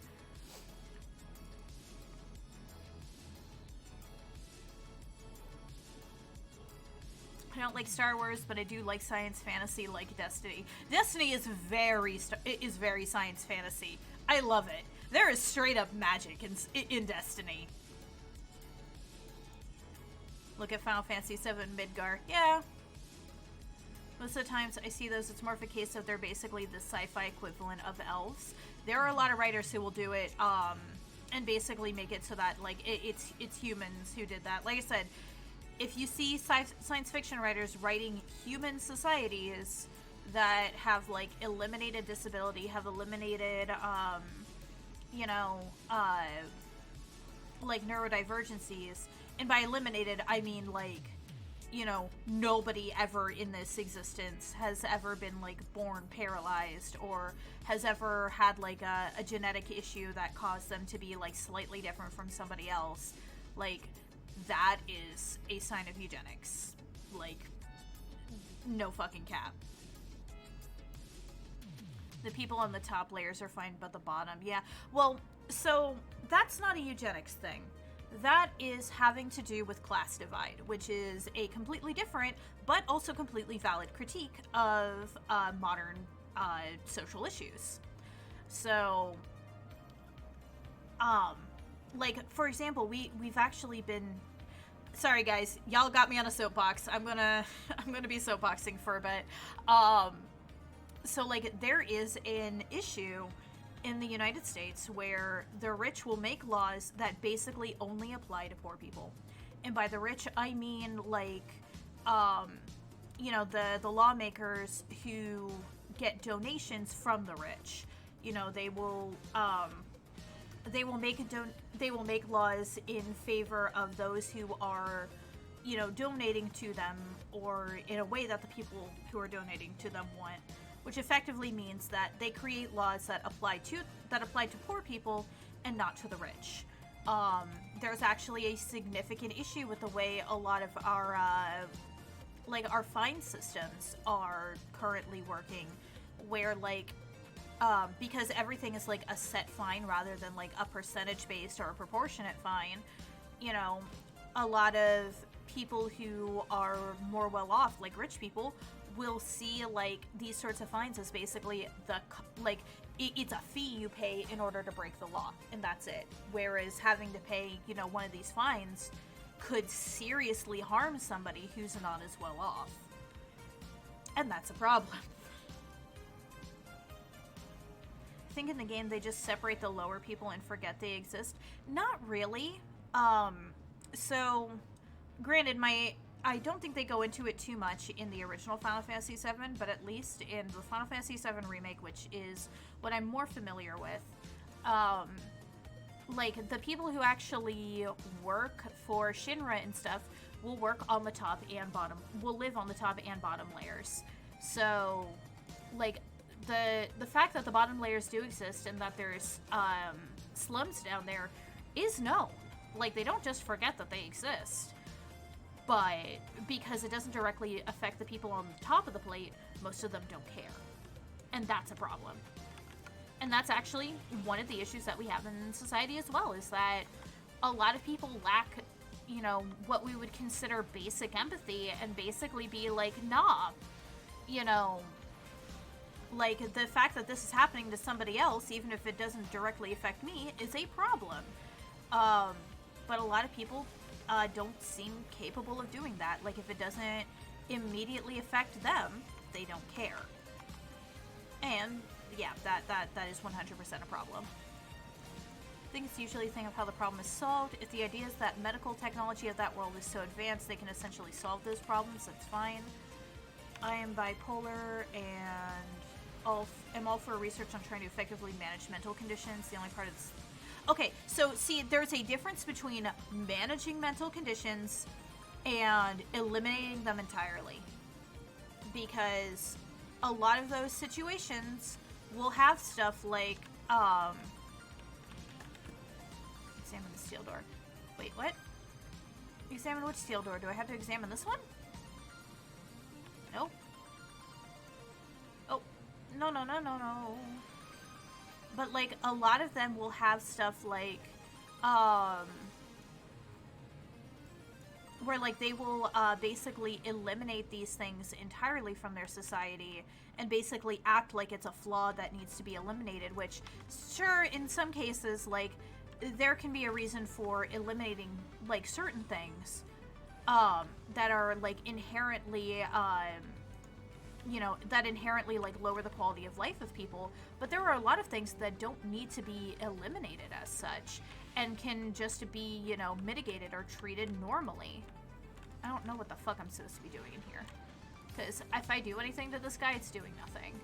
I don't like Star Wars, but I do like science fantasy like Destiny. Destiny is very science fantasy. I love it. There is straight up magic in Destiny. Look at Final Fantasy VII Midgar. Yeah. Most of the times I see those, it's more of a case of they're basically the sci-fi equivalent of elves. There are a lot of writers who will do it, and basically make it so that, like, it's humans who did that. Like I said, if you see science fiction writers writing human societies that have, like, eliminated disability, have eliminated, like, neurodivergencies, and by eliminated, I mean, like, nobody ever in this existence has ever been, like, born paralyzed or has ever had, like, a genetic issue that caused them to be, like, slightly different from somebody else. Like, that is a sign of eugenics. Like, no fucking cap. The people on the top layers are fine, but the bottom, yeah. Well, so that's not a eugenics thing. That is having to do with class divide, which is a completely different, but also completely valid critique of modern social issues. So, like, for example, we've actually been... Sorry, guys, y'all got me on a soapbox. I'm gonna be soapboxing for a bit. So, like, there is an issue in the United States where the rich will make laws that basically only apply to poor people. And by the rich, I mean, like, the lawmakers who get donations from the rich. They will make laws in favor of those who are, donating to them, or in a way that the people who are donating to them want. Which effectively means that they create laws that apply to poor people and not to the rich. There's actually a significant issue with the way a lot of our fine systems are currently working, where, like, because everything is, like, a set fine rather than, like, a percentage based or a proportionate fine. A lot of people who are more well off, like rich people, will see, like, these sorts of fines as basically it's a fee you pay in order to break the law, and that's it. Whereas having to pay, one of these fines could seriously harm somebody who's not as well off. And that's a problem. I think in the game they just separate the lower people and forget they exist. Not really. So, granted, I don't think they go into it too much in the original Final Fantasy VII, but at least in the Final Fantasy VII Remake, which is what I'm more familiar with, like, the people who actually work for Shinra and stuff will work on the top and bottom, will live on the top and bottom layers. So, like, the fact that the bottom layers do exist and that there's slums down there is known. Like, they don't just forget that they exist. But because it doesn't directly affect the people on the top of the plate, most of them don't care. And that's a problem. And that's actually one of the issues that we have in society as well, is that a lot of people lack, what we would consider basic empathy, and basically be like, nah, like, the fact that this is happening to somebody else, even if it doesn't directly affect me, is a problem. But a lot of people don't seem capable of doing that. Like, if it doesn't immediately affect them, they don't care. And, yeah, that is 100% a problem. I think it's usually a thing of how the problem is solved. If the idea is that medical technology of that world is so advanced, they can essentially solve those problems, that's fine. I am bipolar and am all for research on trying to effectively manage mental conditions. The only part of this... Okay, so see, there's a difference between managing mental conditions and eliminating them entirely. Because a lot of those situations will have stuff like, examine the steel door. Wait, what? Examine which steel door? Do I have to examine this one? Nope. Oh, no, no, no, no, no. But, like, a lot of them will have stuff like, where, like, they will basically eliminate these things entirely from their society and basically act like it's a flaw that needs to be eliminated, which, sure, in some cases, like, there can be a reason for eliminating, like, certain things that are, like, inherently, that inherently, like, lower the quality of life of people, but there are a lot of things that don't need to be eliminated as such and can just be, mitigated or treated normally. I don't know what the fuck I'm supposed to be doing in here. Because if I do anything to this guy, it's doing nothing.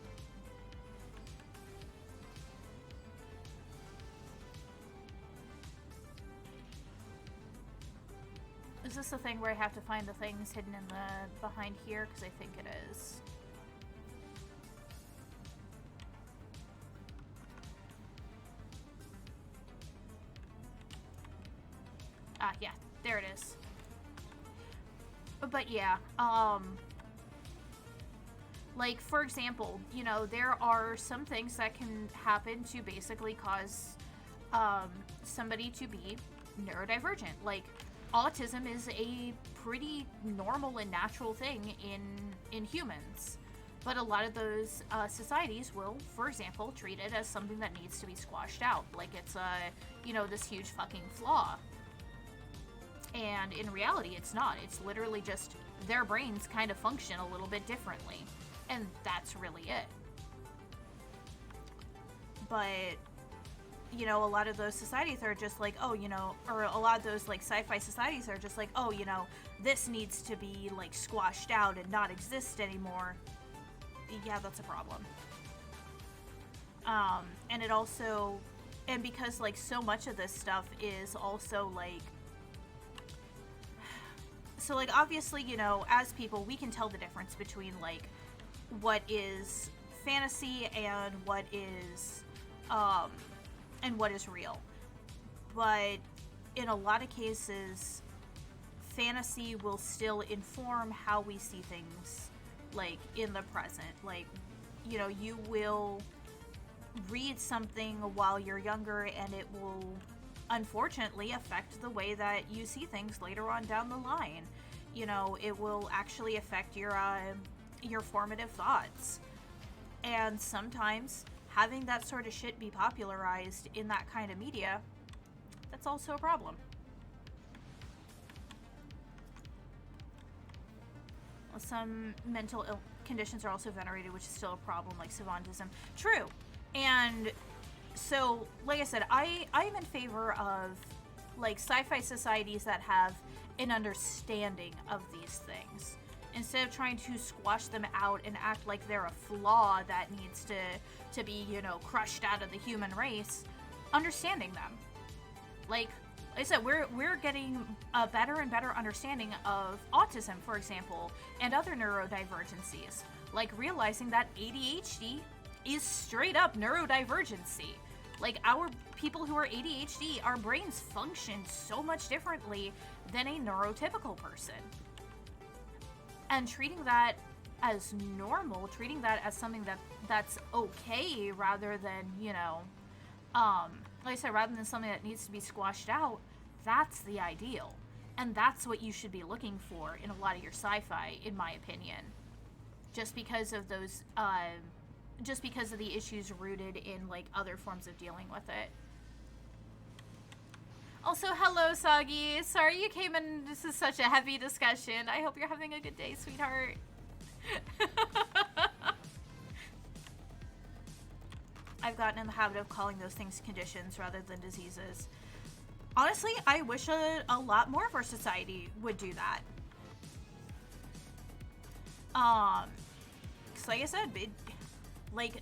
Is this the thing where I have to find the things hidden in the behind here? Because I think it is. Ah, yeah, there it is. But yeah, like, for example, there are some things that can happen to basically cause, somebody to be neurodivergent. Like, autism is a pretty normal and natural thing in humans. But a lot of those societies will, for example, treat it as something that needs to be squashed out. Like it's this huge fucking flaw. And in reality, it's not. It's literally just their brains kind of function a little bit differently. And that's really it. But, a lot of those societies are just like, oh, or a lot of those, like, sci-fi societies are just like, oh, this needs to be, like, squashed out and not exist anymore. Yeah, that's a problem. And it also, and because, like, so much of this stuff is also, like, so, like, obviously, as people, we can tell the difference between, like, what is fantasy and what is real. But in a lot of cases, fantasy will still inform how we see things, like, in the present. Like, you will read something while you're younger and it will unfortunately affect the way that you see things later on down the line. It will actually affect your formative thoughts. And sometimes having that sort of shit be popularized in that kind of media, that's also a problem. Some mental conditions are also venerated, which is still a problem, like savantism. True. And so, like I said, I am in favor of, like, sci-fi societies that have an understanding of these things. Instead of trying to squash them out and act like they're a flaw that needs to be, crushed out of the human race, understanding them. Like I said, we're getting a better and better understanding of autism, for example, and other neurodivergencies. Like realizing that ADHD is straight up neurodivergency. Like, our people who are ADHD, our brains function so much differently than a neurotypical person. And treating that as normal, treating that as something that's okay rather than, like I said, rather than something that needs to be squashed out, that's the ideal. And that's what you should be looking for in a lot of your sci-fi, in my opinion. Just because of those, just because of the issues rooted in, like, other forms of dealing with it. Also, hello, Sagi. Sorry you came in. This is such a heavy discussion. I hope you're having a good day, sweetheart. I've gotten in the habit of calling those things conditions rather than diseases. Honestly, I wish a lot more of our society would do that. Because like I said,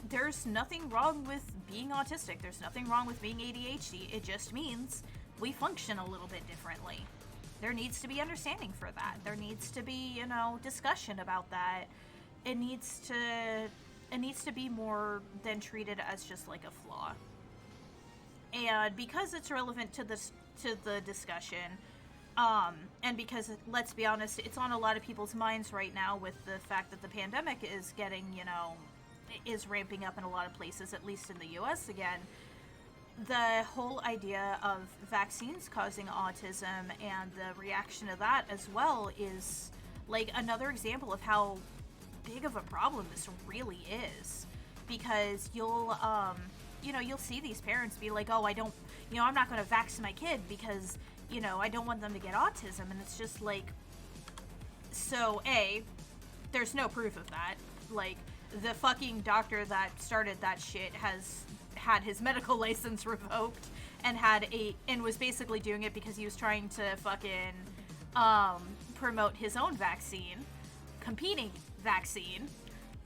there's nothing wrong with being autistic. There's nothing wrong with being ADHD. It just means we function a little bit differently. There needs to be understanding for that. There needs to be, discussion about that. It needs to be more than treated as just like a flaw. And because it's relevant to the discussion, And because, let's be honest, it's on a lot of people's minds right now with the fact that the pandemic is getting, is ramping up in a lot of places, at least in the US again. The whole idea of vaccines causing autism and the reaction to that as well is like another example of how big of a problem this really is. Because you'll see these parents be like, oh, I'm not going to vaccine my kid because, I don't want them to get autism. And it's just like, so A, there's no proof of that. Like, the fucking doctor that started that shit has had his medical license revoked and was basically doing it because he was trying to fucking promote his own vaccine, competing vaccine.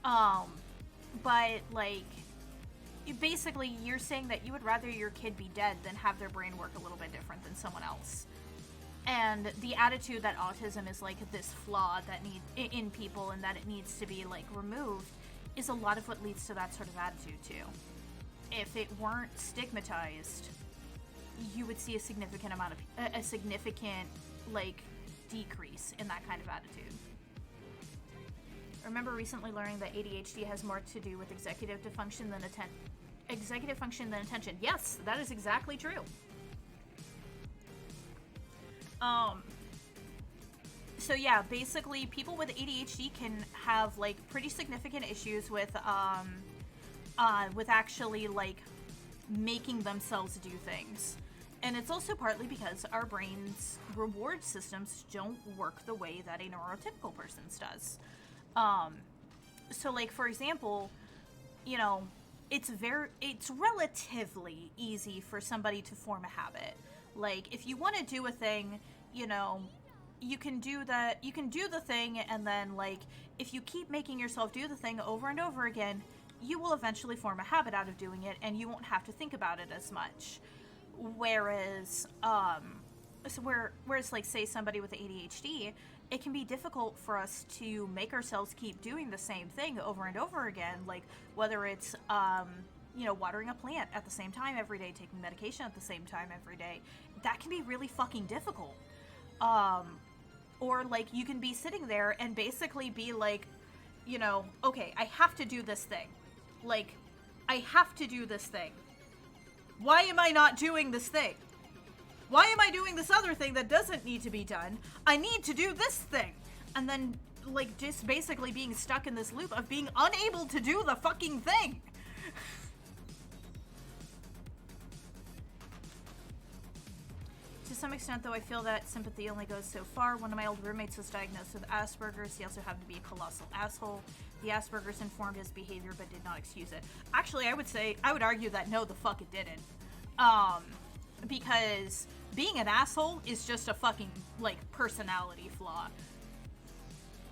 But like, basically you're saying that you would rather your kid be dead than have their brain work a little bit different than someone else. And the attitude that autism is like this flaw that in people and that it needs to be like removed is a lot of what leads to that sort of attitude too. If it weren't stigmatized, you would see a significant like decrease in that kind of attitude. I remember recently learning that ADHD has more to do with executive function than attention. Yes, that is exactly true. So yeah, basically people with ADHD can have like pretty significant issues with actually like making themselves do things. And it's also partly because our brain's reward systems don't work the way that a neurotypical person's does. So like, for example, it's relatively easy for somebody to form a habit. Like, if you want to do a thing, you can do the thing, and then, like, if you keep making yourself do the thing over and over again, you will eventually form a habit out of doing it, and you won't have to think about it as much. Whereas, like, say somebody with ADHD, it can be difficult for us to make ourselves keep doing the same thing over and over again, like, whether it's, watering a plant at the same time every day, taking medication at the same time every day. That can be really fucking difficult. Or, like, you can be sitting there and basically be like, okay, I have to do this thing. Like, I have to do this thing. Why am I not doing this thing? Why am I doing this other thing that doesn't need to be done? I need to do this thing. And then, like, just basically being stuck in this loop of being unable to do the fucking thing. To some extent, though, I feel that sympathy only goes so far. One of my old roommates was diagnosed with Asperger's. He also happened to be a colossal asshole. The Asperger's informed his behavior, but did not excuse it. Actually, I would argue that no, the fuck it didn't. Because being an asshole is just a fucking, like, personality flaw.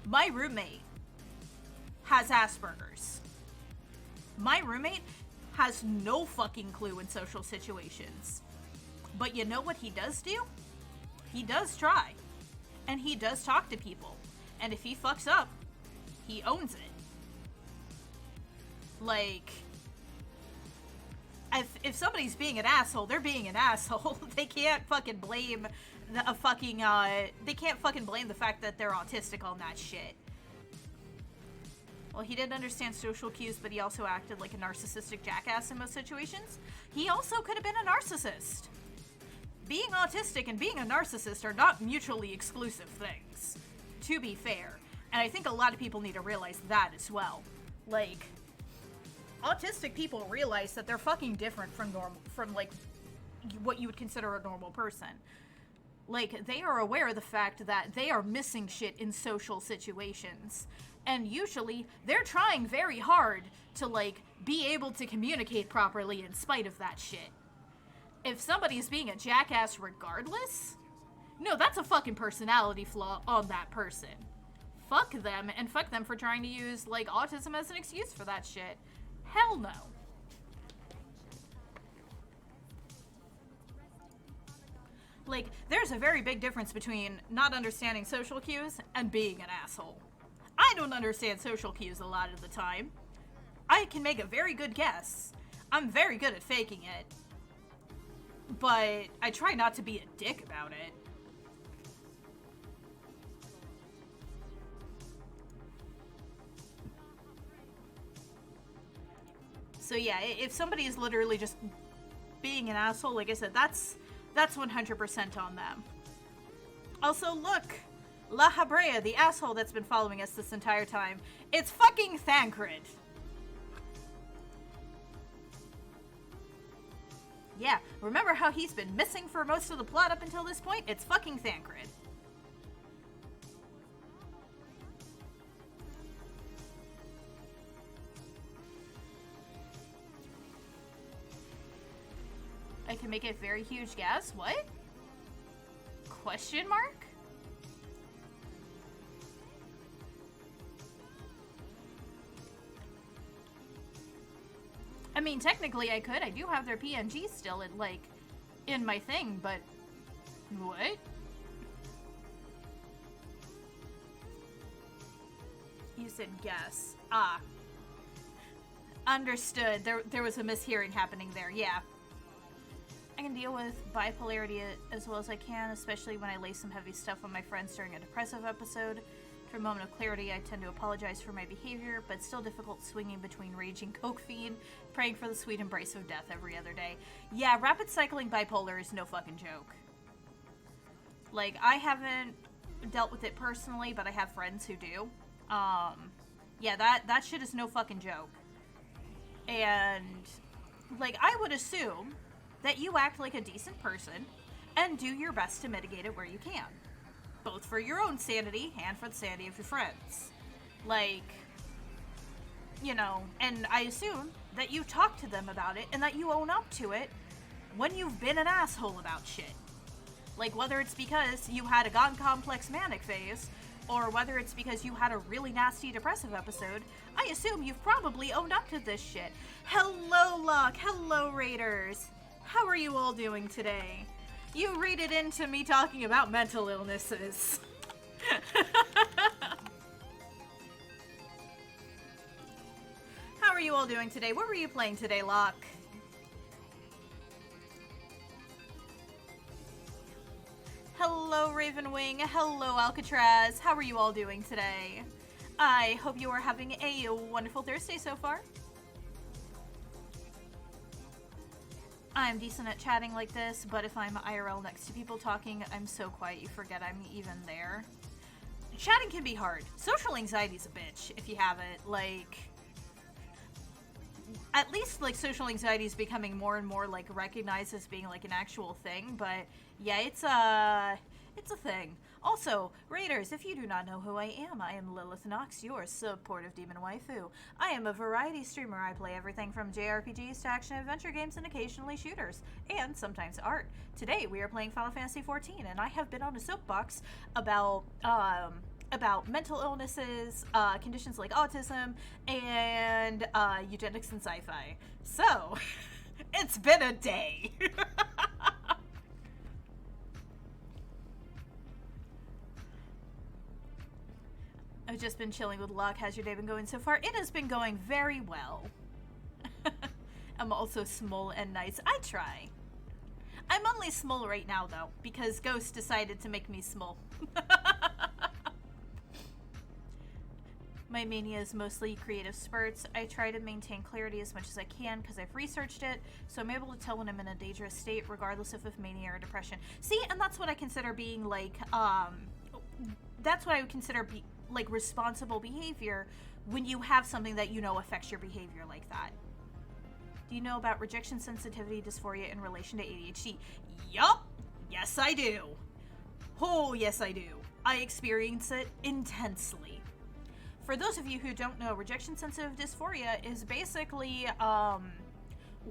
My roommate has Asperger's. My roommate has no fucking clue in social situations. But you know what he does do? He does try. And he does talk to people. And if he fucks up, he owns it. Like, if somebody's being an asshole, they're being an asshole. They can't fucking blame they can't fucking blame the fact that they're autistic on that shit. Well, he didn't understand social cues, but he also acted like a narcissistic jackass in most situations. He also could have been a narcissist. Being autistic and being a narcissist are not mutually exclusive things, to be fair. And I think a lot of people need to realize that as well. Like, autistic people realize that they're fucking different from like, what you would consider a normal person. Like, they are aware of the fact that they are missing shit in social situations. And usually, they're trying very hard to, like, be able to communicate properly in spite of that shit. If somebody is being a jackass regardless, no, that's a fucking personality flaw on that person. Fuck them, and fuck them for trying to use, like, autism as an excuse for that shit. Hell no. Like, there's a very big difference between not understanding social cues and being an asshole. I don't understand social cues a lot of the time. I can make a very good guess. I'm very good at faking it. But I try not to be a dick about it. So yeah, if somebody is literally just being an asshole, like I said, that's 100% on them. Also, look! La Habrea, the asshole that's been following us this entire time. It's fucking Thancred. Yeah, remember how he's been missing for most of the plot up until this point? It's fucking Thancred. I can make a very huge gas? What? Question mark? I mean, technically I could. I do have their PNG still in, like, in my thing, but... What? You said guess. Ah. Understood. There was a mishearing happening there, yeah. I can deal with bipolarity as well as I can, especially when I lay some heavy stuff on my friends during a depressive episode. For a moment of clarity, I tend to apologize for my behavior, but still difficult swinging between raging coke fiend, praying for the sweet embrace of death every other day. Yeah, rapid cycling bipolar is no fucking joke. Like, I haven't dealt with it personally, but I have friends who do. Yeah, that shit is no fucking joke. And, like, I would assume that you act like a decent person and do your best to mitigate it where you can. Both for your own sanity and for the sanity of your friends. Like, you know, and I assume that you talk to them about it and that you own up to it when you've been an asshole about shit. Like, whether it's because you had a God complex manic phase, or whether it's because you had a really nasty depressive episode, I assume you've probably owned up to this shit. Hello, Locke. Hello, Raiders. How are you all doing today? You read it into me talking about mental illnesses. How are you all doing today? What were you playing today, Locke? Hello, Ravenwing. Hello, Alcatraz. How are you all doing today? I hope you are having a wonderful Thursday so far. I'm decent at chatting like this, but if I'm IRL next to people talking, I'm so quiet you forget I'm even there. Chatting can be hard. Social anxiety's a bitch, if you have it. Like, at least, like, social anxiety is becoming more and more, like, recognized as being, like, an actual thing, but yeah, it's a thing. Also, Raiders, if you do not know who I am Lilith Nox, your supportive demon waifu. I am a variety streamer. I play everything from JRPGs to action-adventure games and occasionally shooters, and sometimes art. Today, we are playing Final Fantasy XIV, and I have been on a soapbox about mental illnesses, conditions like autism, and eugenics and sci-fi. So, it's been a day. I've just been chilling with Locke. How's your day been going so far? It has been going very well. I'm also small and nice. I try. I'm only small right now, though, because Ghost decided to make me small. My mania is mostly creative spurts. I try to maintain clarity as much as I can because I've researched it, so I'm able to tell when I'm in a dangerous state, regardless of mania or depression. See, and that's what I consider being, like, that's what I would consider like responsible behavior when you have something that you know affects your behavior like that. Do you know about rejection sensitivity dysphoria in relation to ADHD? Yup! Yes, I do. Oh, yes, I do. I experience it intensely. For those of you who don't know, rejection sensitive dysphoria is basically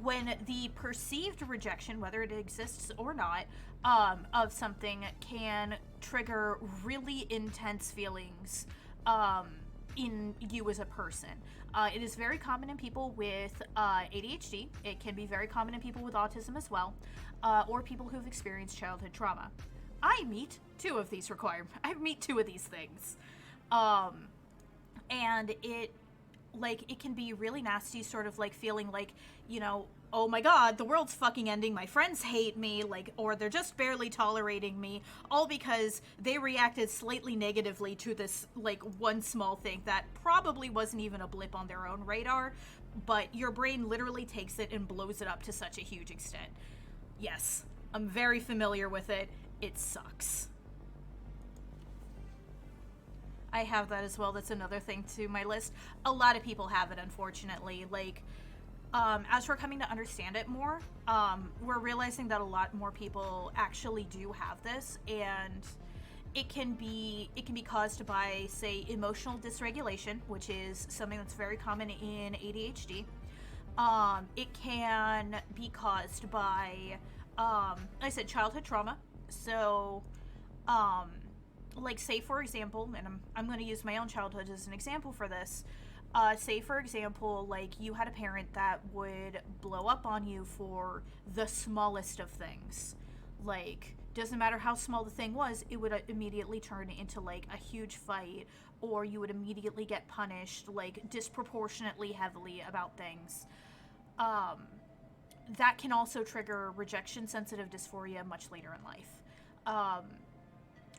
when the perceived rejection, whether it exists or not, of something can trigger really intense feelings in you as a person. It is very common in people with ADHD. It can be very common in people with autism as well, or people who've experienced childhood trauma. I meet two of these things. And it can be really nasty, sort of like feeling like, you know, oh my god, the world's fucking ending, my friends hate me, like, or they're just barely tolerating me, all because they reacted slightly negatively to this, like, one small thing that probably wasn't even a blip on their own radar, but your brain literally takes it and blows it up to such a huge extent. Yes, I'm very familiar with it. It sucks. I have that as well. That's another thing to my list. A lot of people have it, unfortunately. Like, as we're coming to understand it more, we're realizing that a lot more people actually do have this, and it can be caused by, say, emotional dysregulation, which is something that's very common in ADHD. It can be caused by, like I said, childhood trauma. So, like, say for example, and I'm going to use my own childhood as an example for this. Say for example, like, you had a parent that would blow up on you for the smallest of things. Like, doesn't matter how small the thing was, it would immediately turn into, like, a huge fight, or you would immediately get punished, like, disproportionately heavily about things. That can also trigger rejection-sensitive dysphoria much later in life.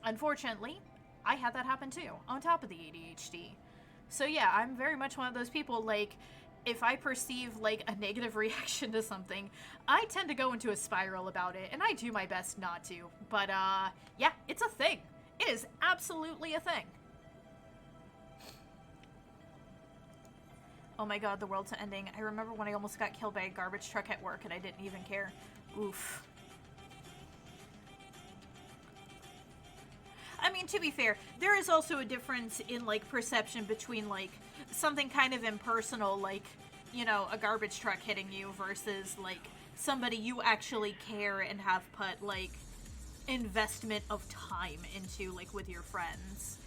Unfortunately, I had that happen too, on top of the ADHD. So yeah, I'm very much one of those people, like, if I perceive, like, a negative reaction to something, I tend to go into a spiral about it, and I do my best not to. But, yeah, it's a thing. It is absolutely a thing. Oh my god, the world's ending. I remember when I almost got killed by a garbage truck at work, and I didn't even care. Oof. I mean, to be fair, there is also a difference in, like, perception between, like, something kind of impersonal, like, you know, a garbage truck hitting you versus, like, somebody you actually care and have put, like, investment of time into, like, with your friends.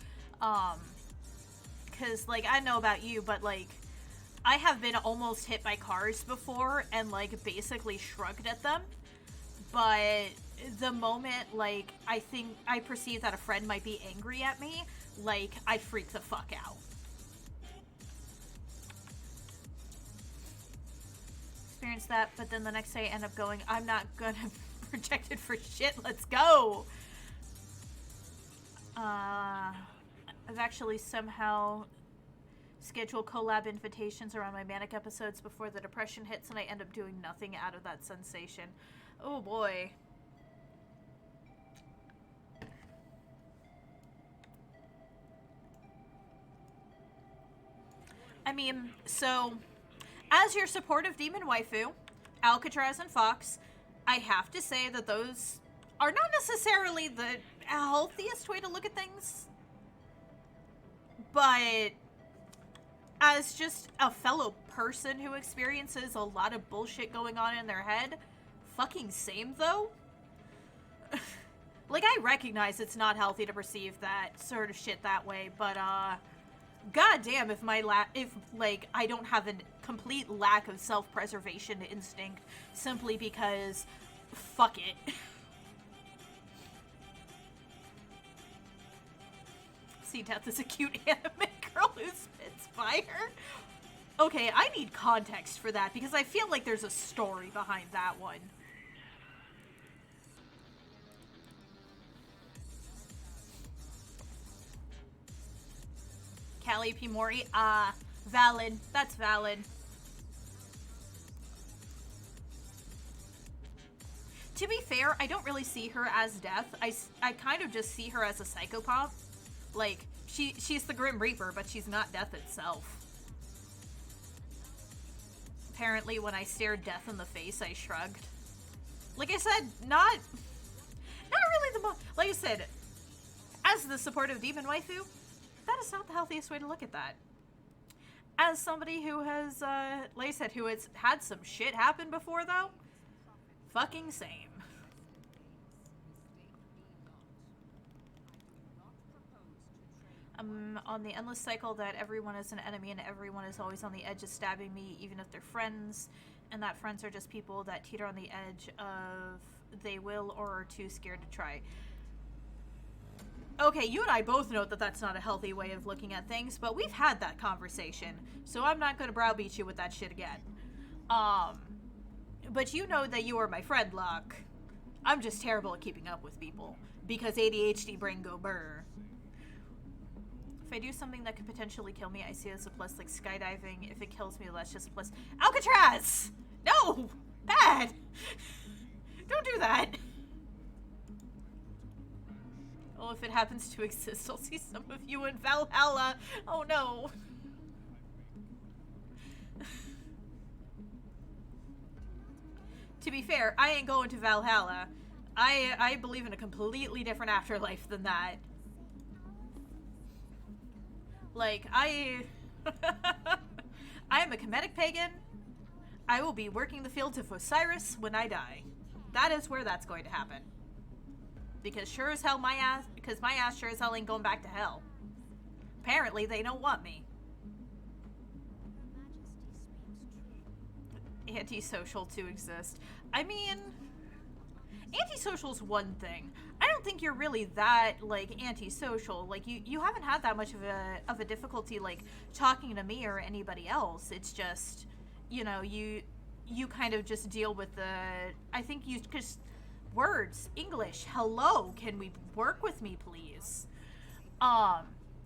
'Cause, like, I know about you, but, like, I have been almost hit by cars before and, like, basically shrugged at them. But the moment, like, I perceive that a friend might be angry at me, like, I freak the fuck out. Experience that, but then the next day I end up going, I'm not gonna reject it for shit, let's go! I've actually somehow scheduled collab invitations around my manic episodes before the depression hits, and I end up doing nothing out of that sensation. Oh boy. I mean, so, as your supportive demon waifu, Alcatraz and Fox, I have to say that those are not necessarily the healthiest way to look at things. But as just a fellow person who experiences a lot of bullshit going on in their head, fucking same though. Like, I recognize it's not healthy to perceive that sort of shit that way, but goddamn if like, I don't have a complete lack of self-preservation instinct simply because fuck it. See, Death is a cute anime girl who spits fire. Okay, I need context for that because I feel like there's a story behind that one. Callie P. Mori, valid. That's valid. To be fair, I don't really see her as Death. I kind of just see her as a psychopath. Like, she's the Grim Reaper, but she's not Death itself. Apparently, when I stared Death in the face, I shrugged. Like I said, not really the most... Like I said, as the supportive demon waifu, that is not the healthiest way to look at that. As somebody who has, like I said, who has had some shit happen before, though, fucking same. I'm on the endless cycle that everyone is an enemy and everyone is always on the edge of stabbing me, even if they're friends, and that friends are just people that teeter on the edge of they will or are too scared to try. Okay, you and I both know that that's not a healthy way of looking at things, but we've had that conversation, so I'm not going to browbeat you with that shit again. But you know that you are my friend, Locke. I'm just terrible at keeping up with people, because ADHD brain go brr. If I do something that could potentially kill me, I see it as a plus, like skydiving. If it kills me, that's just a plus. Alcatraz! No! Bad! Don't do that! Oh, if it happens to exist, I'll see some of you in Valhalla. Oh no. To be fair, I ain't going to Valhalla. I believe in a completely different afterlife than that. Like, I am a Kemetic pagan. I will be working the fields of Osiris when I die. That is where that's going to happen. Because sure as hell my ass sure as hell ain't going back to hell. Apparently they don't want me. Antisocial to exist. I mean, antisocial's one thing. I don't think you're really that, like, antisocial. Like, you haven't had that much of a difficulty, like, talking to me or anybody else. It's just, you know, you kind of just deal with I think you just, words, English, hello, can we work with me, please?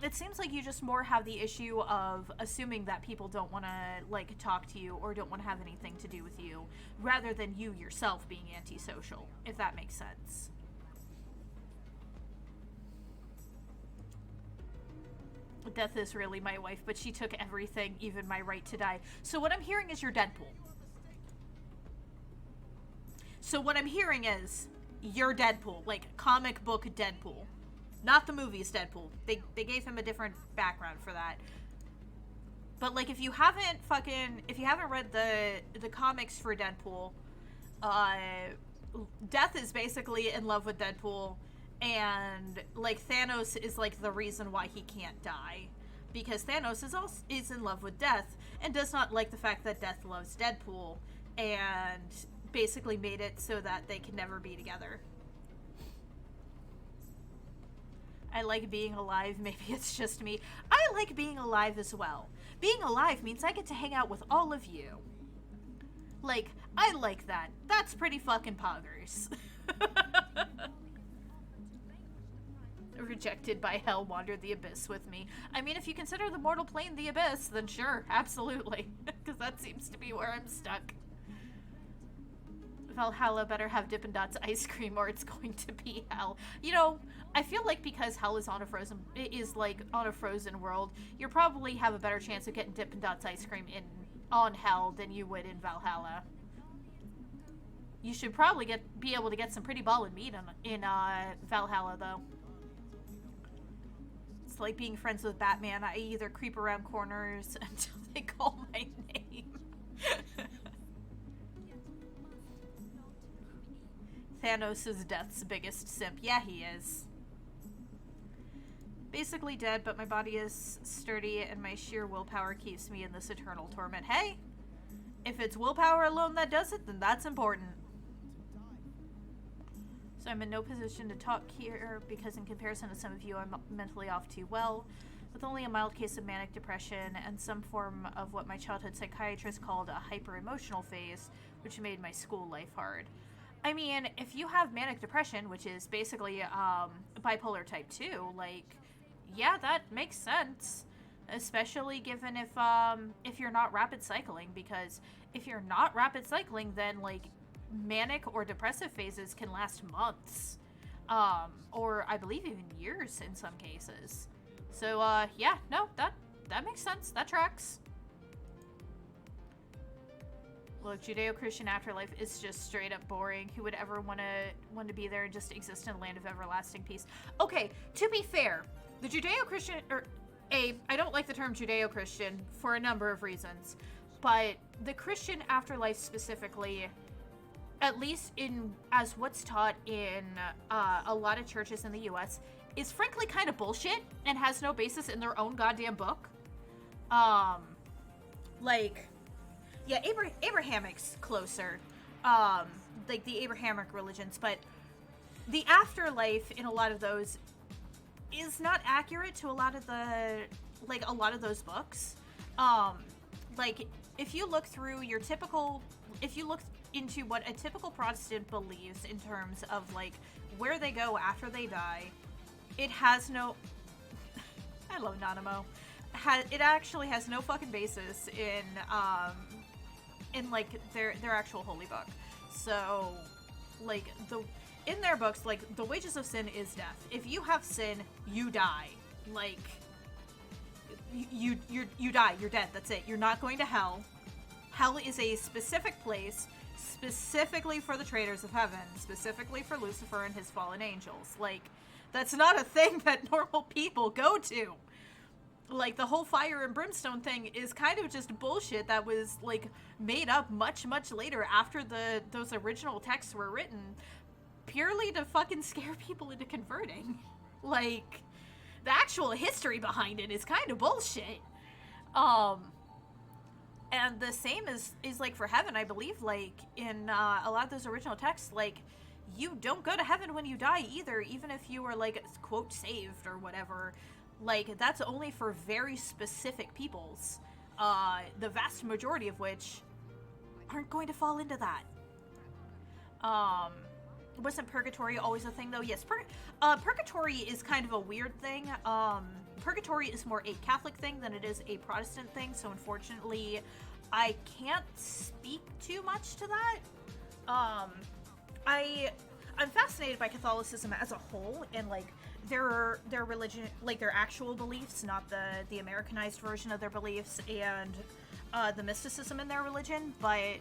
It seems like you just more have the issue of assuming that people don't want to, like, talk to you or don't want to have anything to do with you, rather than you yourself being antisocial, if that makes sense. Death is really my wife, but she took everything, even my right to die. So what I'm hearing is you're Deadpool. So what I'm hearing is you're Deadpool, like comic book Deadpool. Not the movie's Deadpool. They gave him a different background for that. But like if you haven't read the comics for Deadpool, Death is basically in love with Deadpool, and like Thanos is like the reason why he can't die, because Thanos is in love with Death and does not like the fact that Death loves Deadpool, and basically made it so that they can never be together. I like being alive. Maybe it's just me. I like being alive as well. Being alive means I get to hang out with all of you. Like, I like that. That's pretty fucking poggers. Rejected by hell, wandered the abyss with me. I mean, if you consider the mortal plane the abyss, then sure, absolutely. Because that seems to be where I'm stuck. Valhalla better have Dippin' Dots ice cream or it's going to be hell. You know, I feel like because hell is on a frozen world, you probably have a better chance of getting Dippin' Dots ice cream on hell than you would in Valhalla. You should probably be able to get some pretty ballin' meat in Valhalla, though. It's like being friends with Batman. I either creep around corners until they call my name. Thanos is Death's biggest simp. Yeah, he is. Basically dead, but my body is sturdy and my sheer willpower keeps me in this eternal torment. Hey! If it's willpower alone that does it, then that's important. So I'm in no position to talk here because in comparison to some of you, I'm mentally off too well. With only a mild case of manic depression and some form of what my childhood psychiatrist called a hyper-emotional phase, which made my school life hard. I mean, if you have manic depression, which is basically bipolar type 2, like, yeah, that makes sense. Especially given if you're not rapid cycling, because if you're not rapid cycling, then, like, manic or depressive phases can last months. Or I believe even years in some cases. So, yeah, no, that makes sense. That tracks. Look, Judeo-Christian afterlife is just straight up boring. Who would ever want to be there and just exist in a land of everlasting peace? Okay, to be fair, the Judeo-Christian, I don't like the term Judeo-Christian for a number of reasons, but the Christian afterlife specifically, at least as what's taught in a lot of churches in the U.S., is frankly kind of bullshit and has no basis in their own goddamn book. Like, yeah, Abrahamic's closer, like the Abrahamic religions, but the afterlife in a lot of those is not accurate to a lot of those books. Like, if you look into what a typical Protestant believes in terms of, like, where they go after they die, it has no I love Nanamo. It actually has no fucking basis in like their actual holy book. So, like in their books, like the wages of sin is death. If you have sin, you die. Like you die. You're dead. That's it. You're not going to hell. Hell is a specific place, specifically for the traitors of heaven, specifically for Lucifer and his fallen angels. Like, that's not a thing that normal people go to. Like, the whole fire and brimstone thing is kind of just bullshit that was, like, made up much, much later after those original texts were written, purely to fucking scare people into converting. Like, the actual history behind it is kind of bullshit. And the same is like for heaven, I believe, like in a lot of those original texts, like you don't go to heaven when you die either, even if you were like quote saved or whatever. Like that's only for very specific peoples, the vast majority of which aren't going to fall into that. Wasn't purgatory always a thing though? Yes, purgatory is kind of a weird thing. Purgatory is more a Catholic thing than it is a Protestant thing, so unfortunately I can't speak too much to that. I'm fascinated by Catholicism as a whole and like their religion, like their actual beliefs, not the Americanized version of their beliefs, and the mysticism in their religion, but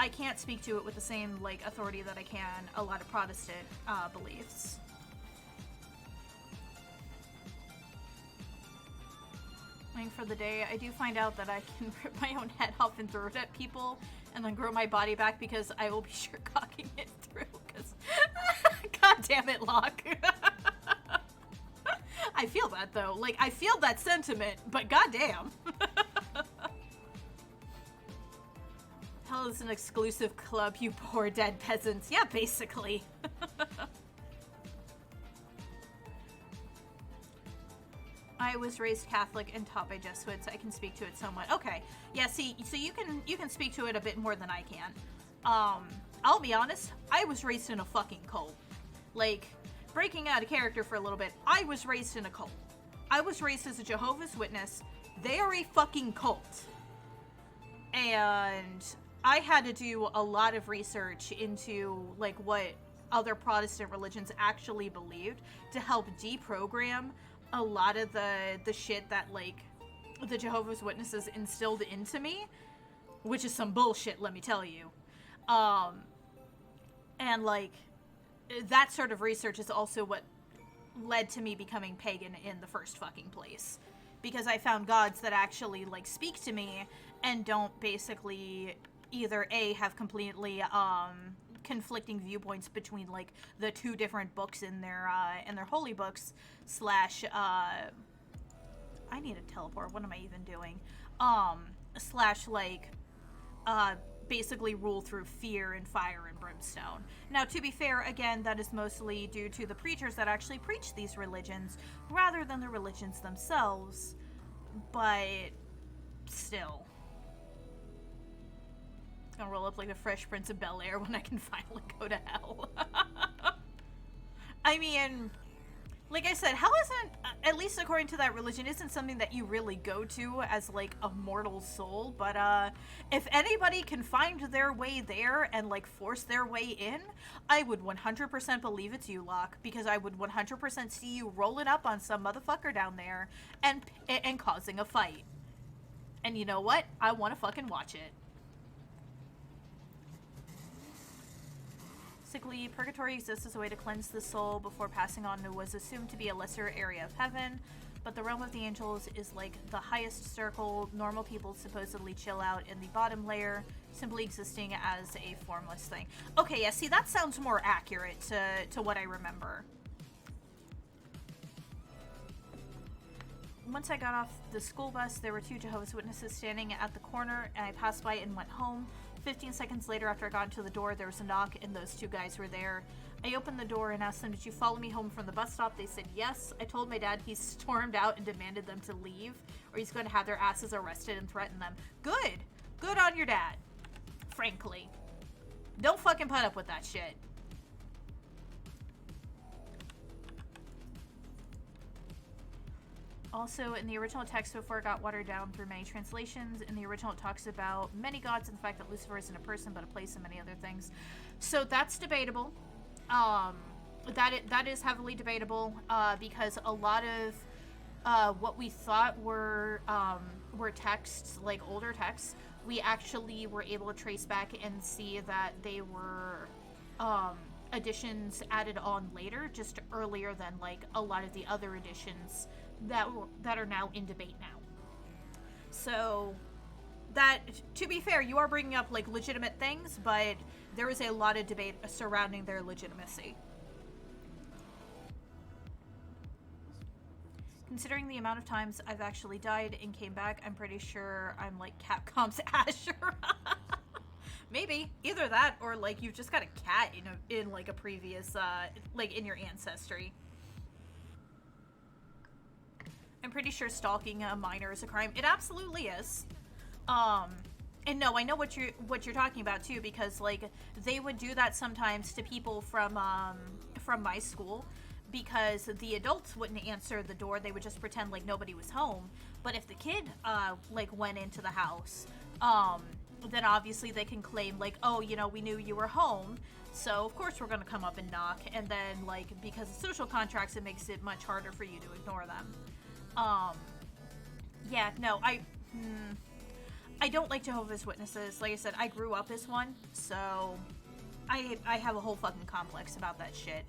I can't speak to it with the same like authority that I can a lot of Protestant beliefs. Waiting for the day I do find out that I can rip my own head off and throw it at people and then grow my body back, because I will be sure cocking it through, because god damn it, Locke. I feel that though, like I feel that sentiment, but goddamn. Hell is an exclusive club, you poor dead peasants. Yeah, basically. I was raised Catholic and taught by Jesuits. I can speak to it somewhat. Okay. Yeah, see, so you can speak to it a bit more than I can. I'll be honest, I was raised in a fucking cult. Like, breaking out of character for a little bit, I was raised in a cult. I was raised as a Jehovah's Witness. They are a fucking cult. And I had to do a lot of research into, like, what other Protestant religions actually believed to help deprogram a lot of the shit that, like, the Jehovah's Witnesses instilled into me, which is some bullshit, let me tell you. And, like, that sort of research is also what led to me becoming pagan in the first fucking place. Because I found gods that actually, like, speak to me and don't basically either A, have completely, conflicting viewpoints between like the two different books in their holy books slash I need a teleport, what am I even doing, slash like basically rule through fear and fire and brimstone. Now, to be fair, again, that is mostly due to the preachers that actually preach these religions rather than the religions themselves, but still. Gonna roll up like the Fresh Prince of Bel-Air when I can finally go to hell. I mean, like I said, hell isn't, at least according to that religion, isn't something that you really go to as like a mortal soul, but if anybody can find their way there and like force their way in, I would 100% believe it's you, Locke, because I would 100% see you rolling up on some motherfucker down there and causing a fight. And you know what? I want to fucking watch it. Basically, purgatory exists as a way to cleanse the soul before passing on to was assumed to be a lesser area of heaven, but the realm of the angels is like the highest circle. Normal people supposedly chill out in the bottom layer, simply existing as a formless thing. Okay, yeah, see, that sounds more accurate to what I remember. Once I got off the school bus, there were two Jehovah's Witnesses standing at the corner, and I passed by and went home. 15 seconds later, after I got into the door, there was a knock, and those two guys were there. I opened the door and asked them, "Did you follow me home from the bus stop?" They said yes. I told my dad. He stormed out and demanded them to leave, or he's going to have their asses arrested and threaten them. Good. Good on your dad. Frankly. Don't fucking put up with that shit. Also, in the original text, before it got watered down through many translations, in the original it talks about many gods and the fact that Lucifer isn't a person but a place and many other things. So that's debatable. That is heavily debatable because a lot of what we thought were texts, like older texts, we actually were able to trace back and see that they were additions added on later, just earlier than like a lot of the other additions that are now in debate now. So that, to be fair, you are bringing up like legitimate things, but there is a lot of debate surrounding their legitimacy. Considering the amount of times I've actually died and came back, I'm pretty sure I'm like Capcom's Asher. Maybe either that or like you've just got a cat in like a previous like in your ancestry. I'm pretty sure stalking a minor is a crime. It absolutely is. And no, I know what you're talking about too, because like they would do that sometimes to people from my school, because the adults wouldn't answer the door. They would just pretend like nobody was home. But if the kid like went into the house, then obviously they can claim like, oh, you know, we knew you were home, so of course we're gonna come up and knock. And then like because of social contracts, it makes it much harder for you to ignore them. Yeah, no, I don't like Jehovah's Witnesses. Like I said, I grew up as one, so I have a whole fucking complex about that shit.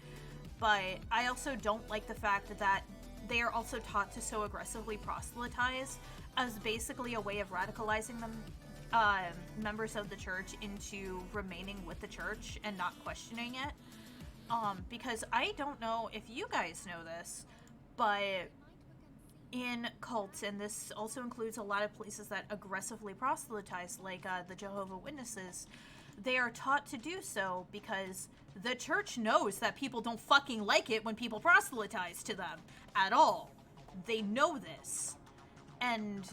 But I also don't like the fact that they are also taught to so aggressively proselytize as basically a way of radicalizing them, members of the church, into remaining with the church and not questioning it. Because I don't know if you guys know this, but in cults, and this also includes a lot of places that aggressively proselytize, like the Jehovah's Witnesses, they are taught to do so because the church knows that people don't fucking like it when people proselytize to them at all. They know this. And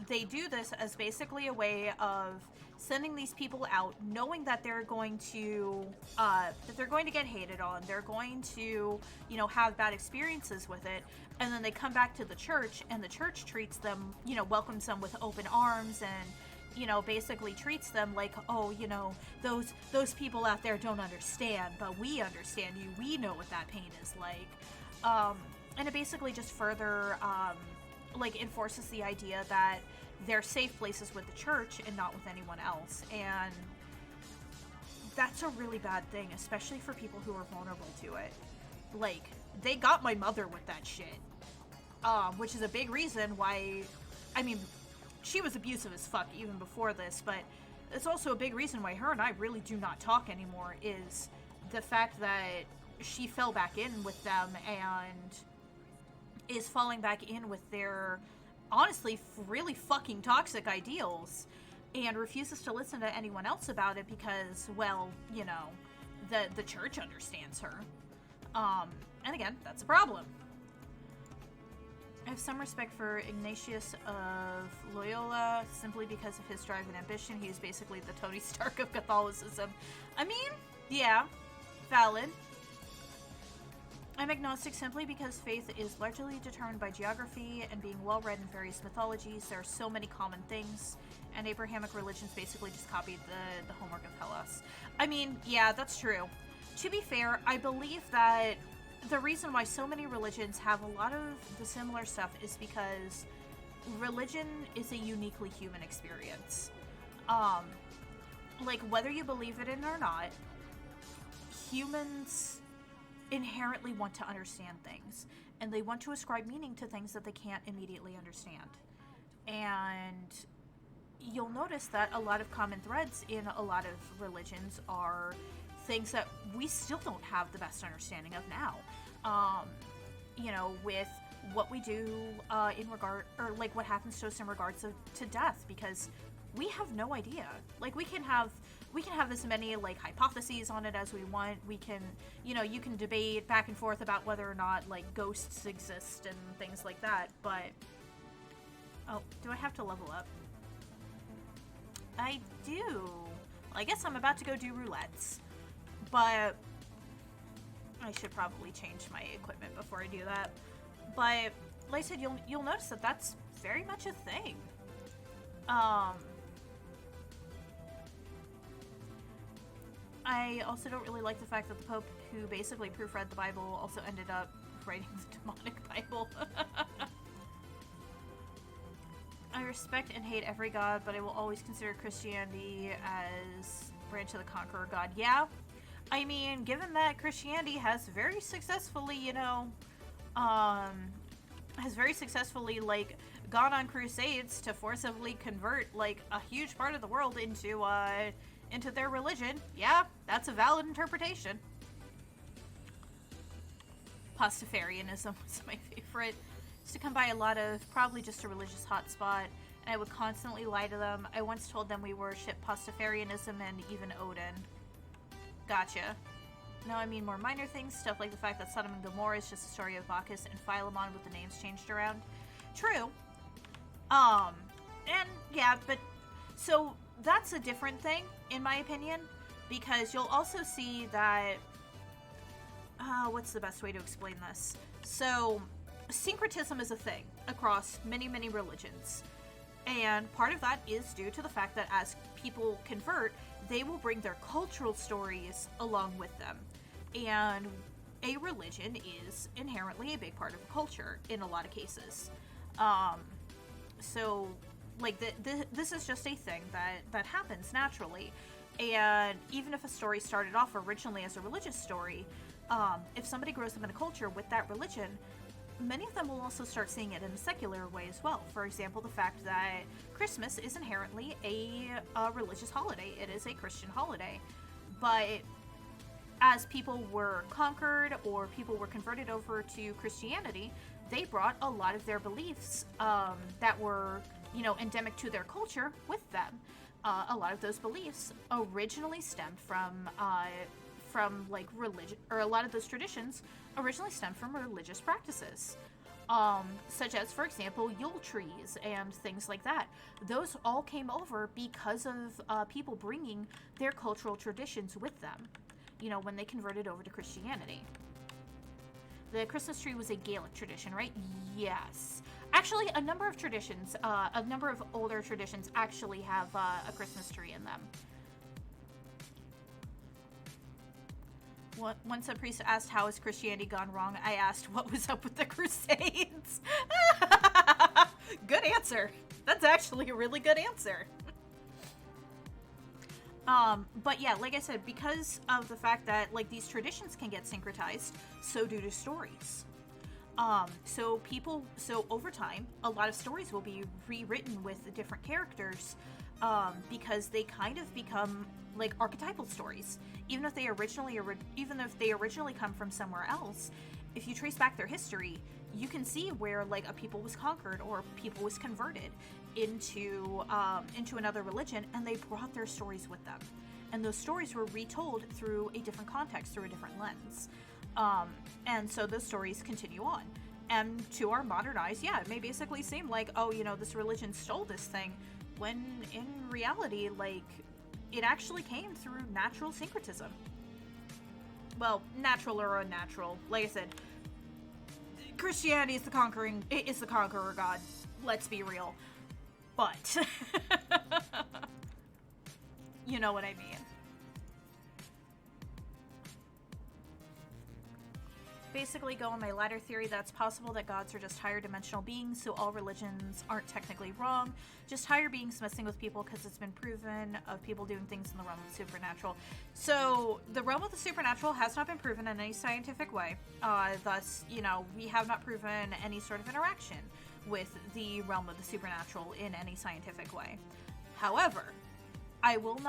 they do this as basically a way of sending these people out, knowing that they're going to get hated on, they're going to, you know, have bad experiences with it, and then they come back to the church, and the church treats them, you know, welcomes them with open arms, and, you know, basically treats them like, oh, you know, those people out there don't understand, but we understand you, we know what that pain is like. And it basically just further, like, enforces the idea that they're safe places with the church and not with anyone else. And that's a really bad thing, especially for people who are vulnerable to it. Like, they got my mother with that shit. Which is a big reason why, I mean, she was abusive as fuck even before this, but it's also a big reason why her and I really do not talk anymore, is the fact that she fell back in with them and is falling back in with their, honestly, really fucking toxic ideals, and refuses to listen to anyone else about it because, well, you know, the church understands her. And again, that's a problem. I have some respect for Ignatius of Loyola simply because of his drive and ambition. He is basically the Tony Stark of Catholicism. I mean, yeah, valid. I'm agnostic simply because faith is largely determined by geography and being well read in various mythologies. There are so many common things, and Abrahamic religions basically just copied the homework of Hellas. I mean, yeah, that's true. To be fair, I believe that the reason why so many religions have a lot of the similar stuff is because religion is a uniquely human experience. Like, whether you believe it in or not, humans inherently want to understand things, and they want to ascribe meaning to things that they can't immediately understand. And you'll notice that a lot of common threads in a lot of religions are things that we still don't have the best understanding of now. You know, with what we do in regard, or like what happens to us in regards to death, because we have no idea. Like, we can have as many like hypotheses on it as we want. We can, you know, you can debate back and forth about whether or not like ghosts exist and things like that, but oh, do I have to level up? I do. Well, I guess I'm about to go do roulettes, but I should probably change my equipment before I do that. But like I said, you'll notice that that's very much a thing. Um, I also don't really like the fact that the Pope, who basically proofread the Bible, also ended up writing the demonic Bible. I respect and hate every god, but I will always consider Christianity as branch of the conqueror god. Yeah, I mean, given that Christianity has very successfully, like, gone on crusades to forcibly convert, like, a huge part of the world into their religion, yeah, that's a valid interpretation. Pastafarianism was my favorite. Used to come by a lot of, probably just a religious hotspot, and I would constantly lie to them. I once told them we worship Pastafarianism and even Odin. Gotcha. No, I mean more minor things, stuff like the fact that Sodom and Gomorrah is just a story of Bacchus and Philemon with the names changed around. True. And yeah, but so that's a different thing, in my opinion, because you'll also see that, what's the best way to explain this? So, syncretism is a thing across many, many religions. And part of that is due to the fact that as people convert, they will bring their cultural stories along with them. And a religion is inherently a big part of a culture in a lot of cases. So, like, this is just a thing that happens naturally. And even if a story started off originally as a religious story, if somebody grows up in a culture with that religion, many of them will also start seeing it in a secular way as well. For example, the fact that Christmas is inherently a religious holiday. It is a Christian holiday. But as people were conquered or people were converted over to Christianity, they brought a lot of their beliefs that were, endemic to their culture with them. A lot of those beliefs originally stemmed from like religion, or a lot of those traditions originally stemmed from religious practices, such as, for example, Yule trees and things like that. Those all came over because of people bringing their cultural traditions with them, when they converted over to Christianity. The Christmas tree was a Gaelic tradition, right? Yes. Actually, a number of older traditions actually have a Christmas tree in them. Once a priest asked, how has Christianity gone wrong? I asked, what was up with the Crusades? Good answer. That's actually a really good answer. But yeah, like I said, because of the fact that, like, these traditions can get syncretized, so do the stories. So over time, a lot of stories will be rewritten with different characters, because they kind of become like archetypal stories. Even if they originally come from somewhere else, if you trace back their history, you can see where, like, a people was conquered or a people was converted into another religion, and they brought their stories with them. And those stories were retold through a different context, through a different lens. And so those stories continue on. And to our modern eyes, yeah, it may basically seem like, oh, this religion stole this thing, when in reality, like, it actually came through natural syncretism. Well, natural or unnatural. Like I said, Christianity is the conqueror god. Let's be real. But you know what I mean. Basically go on my latter theory that it's possible that gods are just higher dimensional beings, so all religions aren't technically wrong, just higher beings messing with people, because it's been proven of people doing things in the realm of the supernatural. So the realm of the supernatural has not been proven in any scientific way. Thus, we have not proven any sort of interaction with the realm of the supernatural in any scientific way. However, I will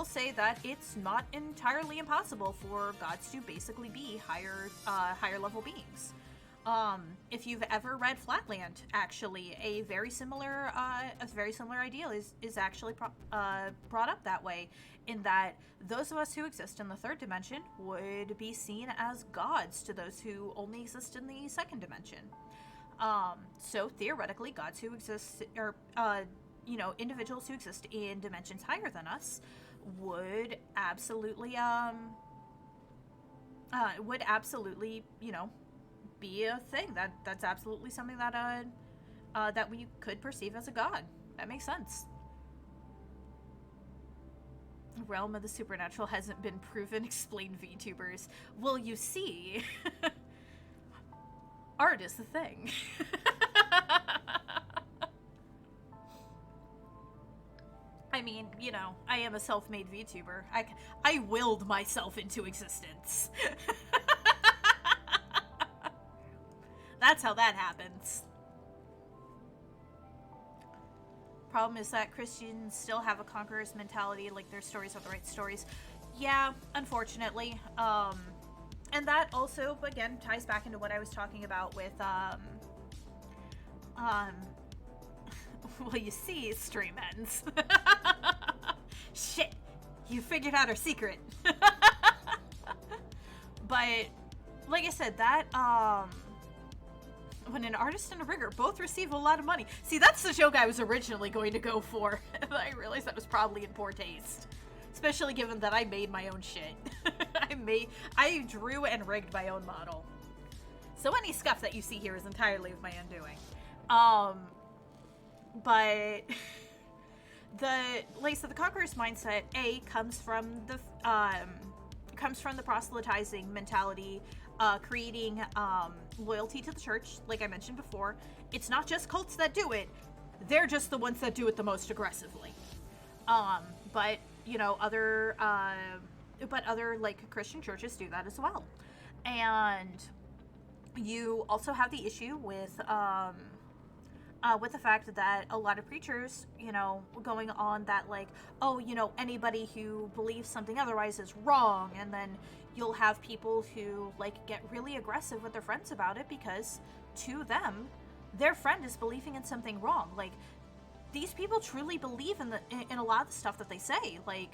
say that it's not entirely impossible for gods to basically be higher level beings. If you've ever read Flatland, actually, a very similar idea is actually brought up that way, in that those of us who exist in the third dimension would be seen as gods to those who only exist in the second dimension. So theoretically, gods who exist, or individuals who exist in dimensions higher than us would absolutely be a thing. That's absolutely something that that we could perceive as a god. That makes sense. Realm of the supernatural hasn't been proven. Explain VTubers. Well, you see, art is the thing. I mean, you know, I am a self-made VTuber. I willed myself into existence. That's how that happens. Problem is that Christians still have a conqueror's mentality, like their stories are the right stories. Yeah, unfortunately. And that also, again, ties back into what I was talking about with, well, you see, stream ends. Shit, you figured out our secret. But, like I said, that, when an artist and a rigger both receive a lot of money. See, that's the joke I was originally going to go for. And I realized that was probably in poor taste. Especially given that I made my own shit. I drew and rigged my own model. So any scuff that you see here is entirely of my undoing. But like I said, the conqueror's mindset, comes from the proselytizing mentality, creating loyalty to the church, like I mentioned before. It's not just cults that do it; they're just the ones that do it the most aggressively. But you know, other like Christian churches do that as well, and you also have the issue with the fact that a lot of preachers, you know, going on that like, oh, you know, anybody who believes something otherwise is wrong, and then you'll have people who like get really aggressive with their friends about it because to them, their friend is believing in something wrong. Like, these people truly believe in a lot of the stuff that they say. Like,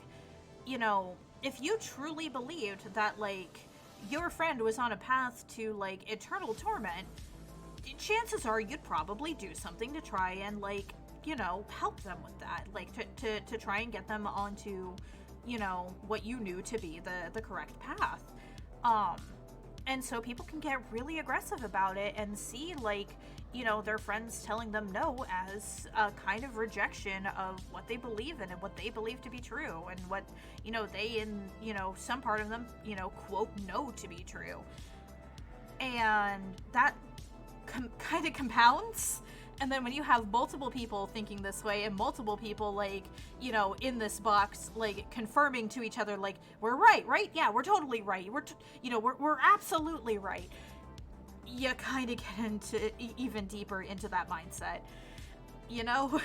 you know, if you truly believed that like your friend was on a path to like eternal torment, chances are you'd probably do something to try and like, you know, help them with that, like to try and get them onto, you know, what you knew to be the correct path. And so people can get really aggressive about it and see like, you know, their friends telling them no as a kind of rejection of what they believe in and what they believe to be true, and what, you know, they, in, you know, some part of them, you know, quote, know to be true. And that kind of compounds. And then when you have multiple people thinking this way and multiple people like, you know, in this box, like confirming to each other, like, we're right? Yeah, we're totally right. We're absolutely right. You kind of get into even deeper into that mindset, you know?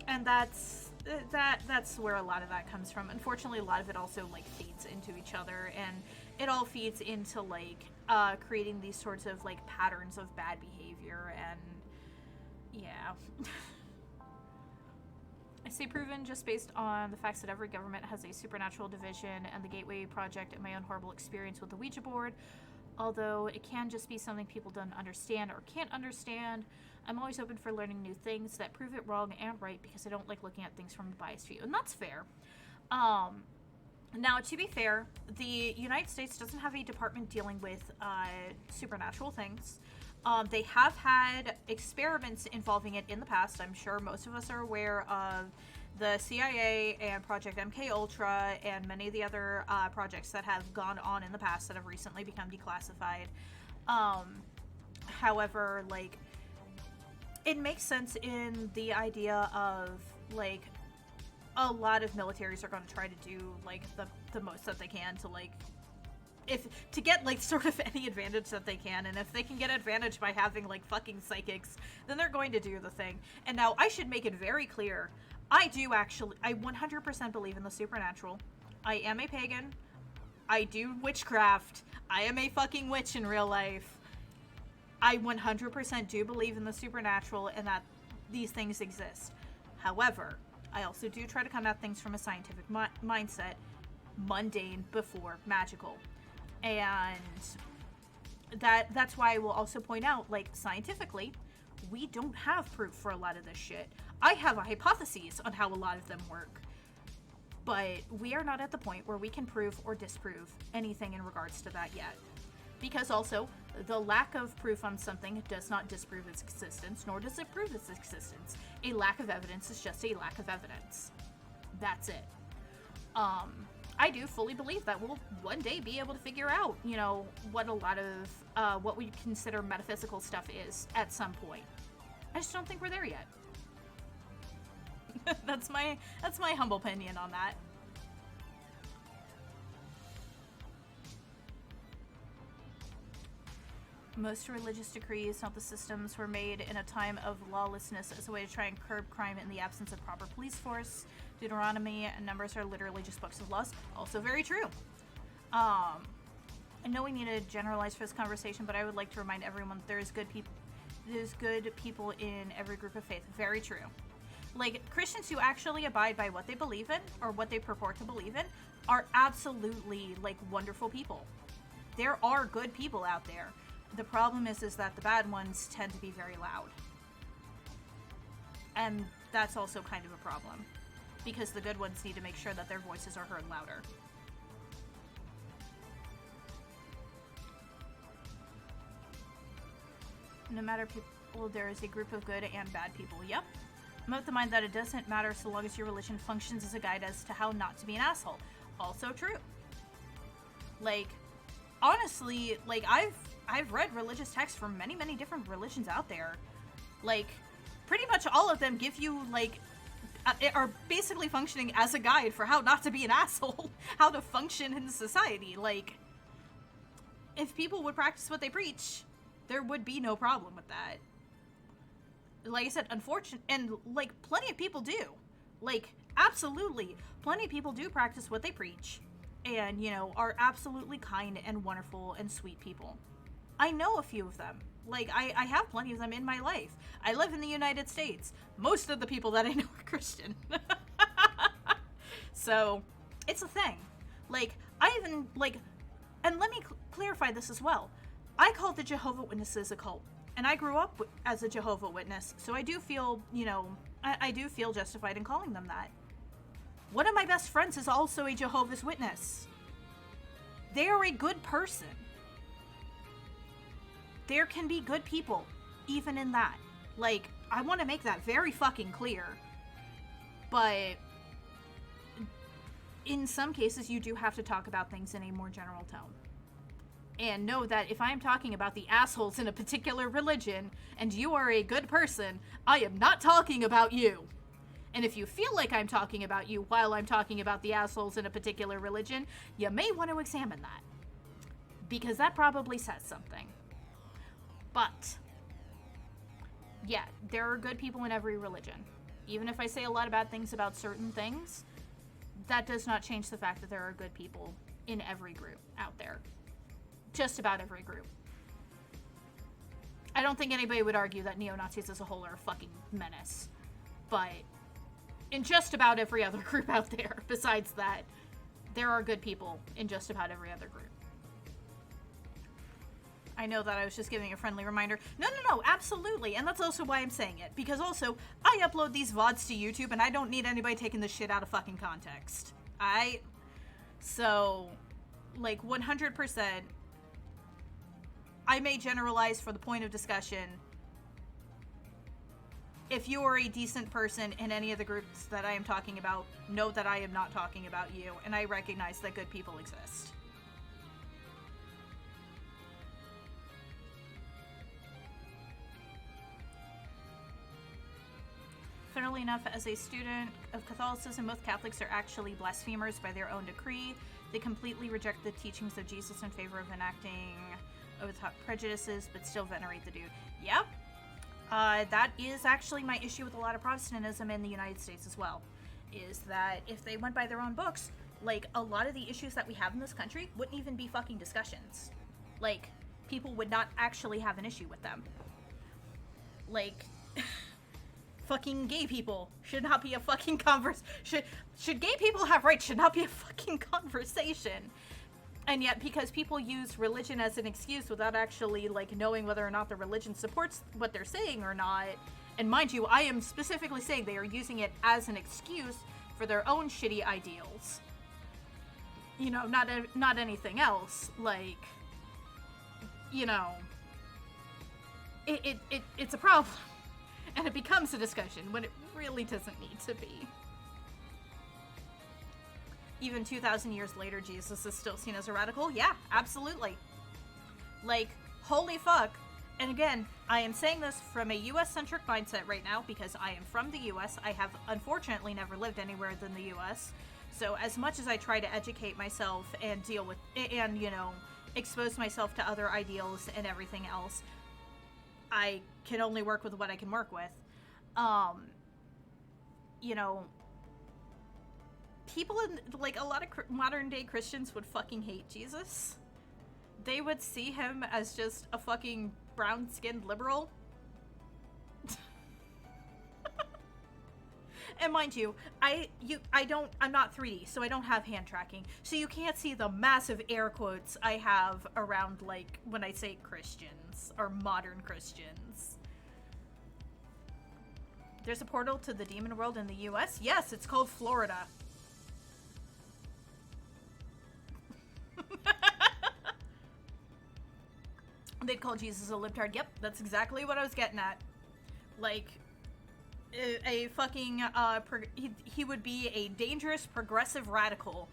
And that's where a lot of that comes from. Unfortunately, a lot of it also like feeds into each other, and it all feeds into like creating these sorts of like patterns of bad behavior. And yeah. I say proven just based on the facts that every government has a supernatural division, and the Gateway Project and my own horrible experience with the Ouija board. Although it can just be something people don't understand or can't understand, I'm always open for learning new things that prove it wrong and right, because I don't like looking at things from a biased view. And that's fair. Now, to be fair, the United States doesn't have a department dealing with supernatural things. They have had experiments involving it in the past. I'm sure most of us are aware of the CIA and Project MK Ultra and many of the other projects that have gone on in the past that have recently become declassified. However, like, it makes sense in the idea of, like, a lot of militaries are going to try to do, like, the most that they can to, like, to get, like, sort of any advantage that they can. And if they can get advantage by having, like, fucking psychics, then they're going to do the thing. And now, I should make it very clear, I 100% believe in the supernatural. I am a pagan. I do witchcraft. I am a fucking witch in real life. I 100% do believe in the supernatural and that these things exist. However, I also do try to come at things from a scientific mindset, mundane before magical. And that's why I will also point out, like, scientifically, we don't have proof for a lot of this shit. I have hypotheses on how a lot of them work. But we are not at the point where we can prove or disprove anything in regards to that yet. Because also, the lack of proof on something does not disprove its existence, nor does it prove its existence. A lack of evidence is just a lack of evidence. That's it. I do fully believe that we'll one day be able to figure out, you know, what a lot of, what we consider metaphysical stuff is at some point. I just don't think we're there yet. That's my humble opinion on that. Most religious decrees, not the systems, were made in a time of lawlessness as a way to try and curb crime in the absence of proper police force. Deuteronomy and Numbers are literally just books of laws. Also very true. I know we need to generalize for this conversation, but I would like to remind everyone there's good people in every group of faith. Very true. Like, Christians who actually abide by what they believe in, or what they purport to believe in, are absolutely, like, wonderful people. There are good people out there. The problem is that the bad ones tend to be very loud. And that's also kind of a problem. Because the good ones need to make sure that their voices are heard louder. No matter people, there is a group of good and bad people. Yep. I'm of the mind that it doesn't matter so long as your religion functions as a guide as to how not to be an asshole. Also true. Like, honestly, like, I've read religious texts from many, many different religions out there. Like, pretty much all of them give you, like, are basically functioning as a guide for how not to be an asshole, how to function in society. Like, if people would practice what they preach, there would be no problem with that. Like I said, unfortunate, and, like, plenty of people do. Like, absolutely, plenty of people do practice what they preach, and, you know, are absolutely kind and wonderful and sweet people. I know a few of them. Like, I have plenty of them in my life. I live in the United States. Most of the people that I know are Christian. So, it's a thing. Like, I even, like, and let me clarify this as well. I call the Jehovah's Witnesses a cult. And I grew up as a Jehovah's Witness, so I do feel, you know, I do feel justified in calling them that. One of my best friends is also a Jehovah's Witness. They are a good person. There can be good people, even in that. Like, I want to make that very fucking clear. But in some cases, you do have to talk about things in a more general tone. And know that if I'm talking about the assholes in a particular religion, and you are a good person, I am not talking about you. And if you feel like I'm talking about you while I'm talking about the assholes in a particular religion, you may want to examine that. Because that probably says something. But, yeah, there are good people in every religion. Even if I say a lot of bad things about certain things, that does not change the fact that there are good people in every group out there. Just about every group. I don't think anybody would argue that neo-Nazis as a whole are a fucking menace. But in just about every other group out there, besides that, there are good people in just about every other group. I know that I was just giving a friendly reminder. No, absolutely. And that's also why I'm saying it. Because also, I upload these VODs to YouTube and I don't need anybody taking this shit out of fucking context. So, like, 100%, I may generalize for the point of discussion. If you are a decent person in any of the groups that I am talking about, know that I am not talking about you, and I recognize that good people exist. Funnily enough, as a student of Catholicism, most Catholics are actually blasphemers by their own decree. They completely reject the teachings of Jesus in favor of enacting over-the-top prejudices, but still venerate the dude. Yep. That is actually my issue with a lot of Protestantism in the United States as well. Is that if they went by their own books, like, a lot of the issues that we have in this country wouldn't even be fucking discussions. Like, people would not actually have an issue with them. Like, fucking gay people should not be a fucking should gay people have rights should not be a fucking conversation. And yet, because people use religion as an excuse without actually, like, knowing whether or not the religion supports what they're saying or not, and mind you, I am specifically saying they are using it as an excuse for their own shitty ideals. You know, not anything else. Like, you know, it's a problem. And it becomes a discussion when it really doesn't need to be. Even 2,000 years later, Jesus is still seen as a radical? Yeah, absolutely. Like, holy fuck. And again, I am saying this from a US-centric mindset right now because I am from the US. I have, unfortunately, never lived anywhere than the US. So as much as I try to educate myself and deal with, and, you know, expose myself to other ideals and everything else, I can only work with what I can work with. You know, people in, like, a lot of modern day Christians would fucking hate Jesus. They would see him as just a fucking brown-skinned liberal. And mind you, I'm not 3D, so I don't have hand tracking. So you can't see the massive air quotes I have around, like, when I say Christians, or modern Christians. There's a portal to the demon world in the US? Yes, it's called Florida. They'd call Jesus a libtard. Yep, that's exactly what I was getting at. Like, a fucking, he would be a dangerous progressive radical,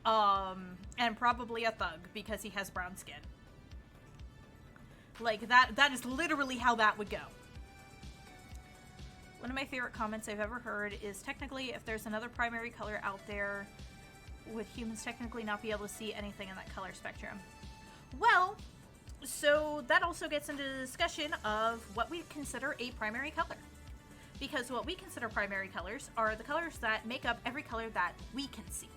and probably a thug because he has brown skin. Like, that is literally how that would go. One of my favorite comments I've ever heard is, technically, if there's another primary color out there, would humans technically not be able to see anything in that color spectrum? Well, so that also gets into the discussion of what we consider a primary color. Because what we consider primary colors are the colors that make up every color that we can see.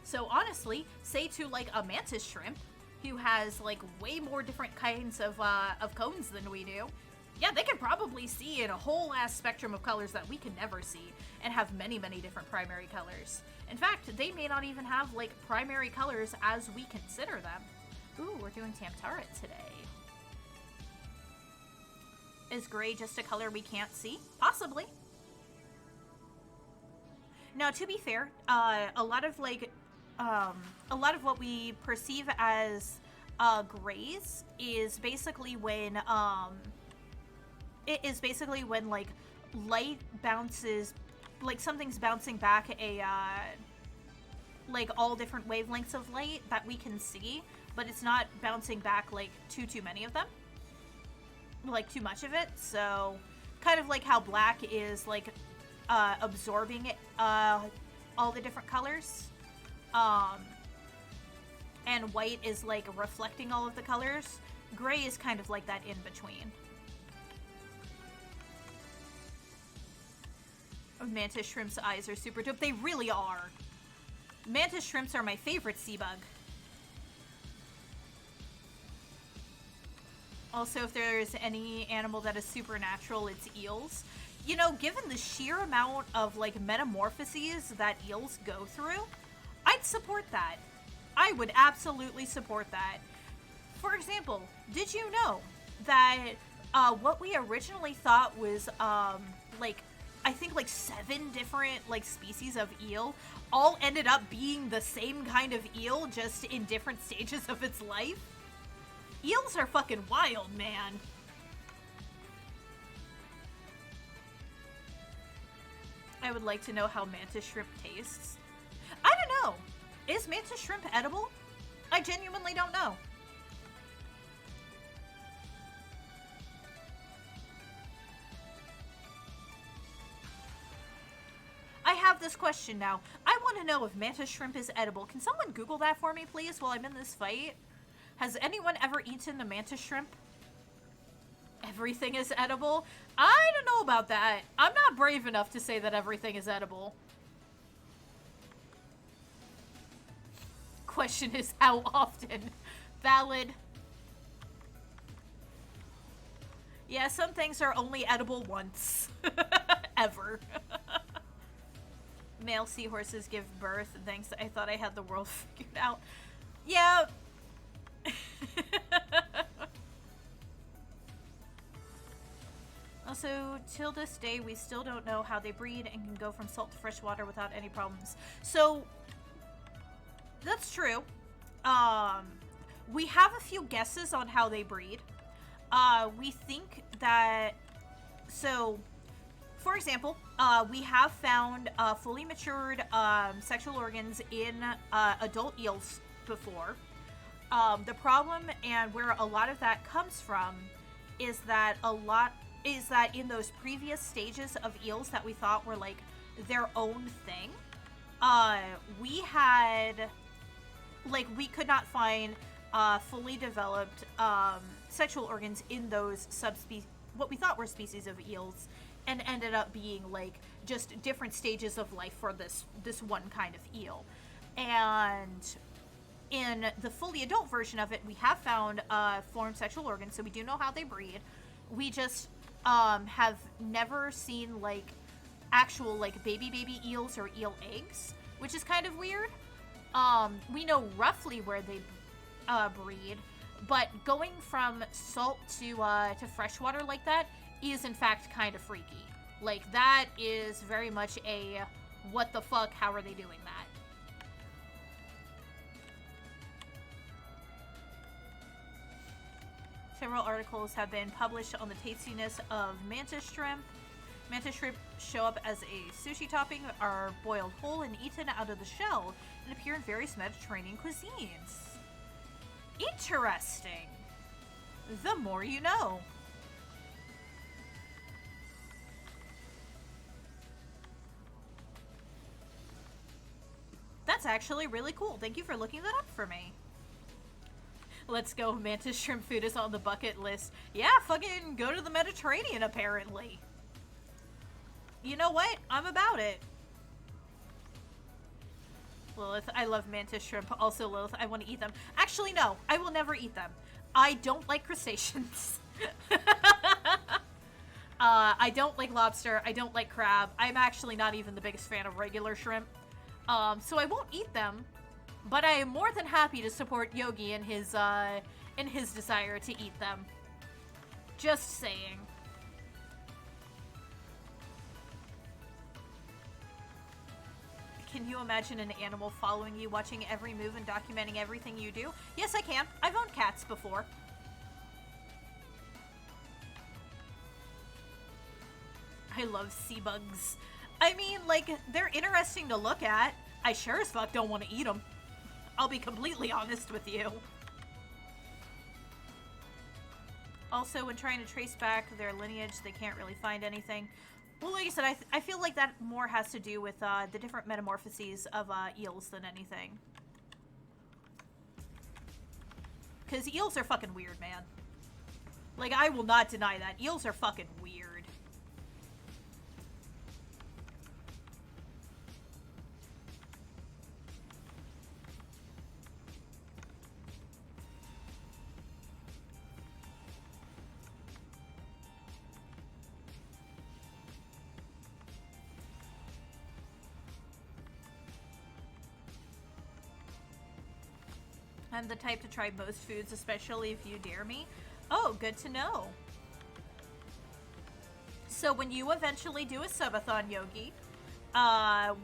So honestly, say to like a mantis shrimp, who has like way more different kinds of cones than we do, yeah, they can probably see in a whole ass spectrum of colors that we can never see, and have many, many different primary colors. In fact, they may not even have like primary colors as we consider them. Ooh, we're doing Tamtara today. Is gray just a color we can't see? Possibly. Now, to be fair, a lot of what we perceive as grays is basically when like light bounces, like something's bouncing back like all different wavelengths of light that we can see, but it's not bouncing back like too many of them. Like too much of it, so kind of like how black is like absorbing it, all the different colors, and white is like reflecting all of the colors. Gray is kind of like that in between. Mantis shrimp's eyes are super dope. They really are. Mantis shrimps are my favorite sea bug. Also, if there's any animal that is supernatural, it's eels. You know, given the sheer amount of, like, metamorphoses that eels go through, I'd support that. I would absolutely support that. For example, did you know that what we originally thought was, like, I think, like, 7 different, like, species of eel all ended up being the same kind of eel, just in different stages of its life? Eels are fucking wild, man. I would like to know how mantis shrimp tastes. I don't know. Is mantis shrimp edible? I genuinely don't know. I have this question now. I want to know if mantis shrimp is edible. Can someone Google that for me, please, while I'm in this fight? Has anyone ever eaten a mantis shrimp? Everything is edible? I don't know about that. I'm not brave enough to say that everything is edible. Question is how often? Valid. Yeah, some things are only edible once. Ever. Male seahorses give birth. Thanks, I thought I had the world figured out. Yeah. Also, till this day, we still don't know how they breed and can go from salt to fresh water without any problems. So, that's true. We have a few guesses on how they breed. We think that... So, for example, we have found fully matured sexual organs in adult eels before. The problem and where a lot of that comes from is that in those previous stages of eels that we thought were like their own thing, we could not find fully developed sexual organs in those subspecies, what we thought were species of eels, and ended up being like just different stages of life for this one kind of eel. And in the fully adult version of it, we have found formed sexual organs, so we do know how they breed. We just have never seen like actual like baby eels or eel eggs, which is kind of weird. We know roughly where they breed, but going from salt to freshwater like that is in fact kind of freaky. Like, that is very much a what the fuck, how are they doing that? Several articles have been published on the tastiness of mantis shrimp. Mantis shrimp show up as a sushi topping, are boiled whole and eaten out of the shell, and appear in various Mediterranean cuisines. Interesting. The more you know. That's actually really cool. Thank you for looking that up for me. Let's go. Mantis shrimp food is on the bucket list. Yeah, fucking go to the Mediterranean, apparently. You know what? I'm about it. Lilith, I love mantis shrimp. Also, Lilith, I want to eat them. Actually, no. I will never eat them. I don't like crustaceans. I don't like lobster. I don't like crab. I'm actually not even the biggest fan of regular shrimp. So I won't eat them. But I am more than happy to support Yogi in his desire to eat them. Just saying. Can you imagine an animal following you, watching every move and documenting everything you do? Yes, I can. I've owned cats before. I love sea bugs. I mean, like, they're interesting to look at. I sure as fuck don't want to eat them. I'll be completely honest with you. Also, when trying to trace back their lineage, they can't really find anything. Well, like I said, I feel like that more has to do with the different metamorphoses of eels than anything. Because eels are fucking weird, man. Like, I will not deny that. Eels are fucking weird. I'm the type to try most foods, especially if you dare me. Oh, good to know. So when you eventually do a subathon, Yogi,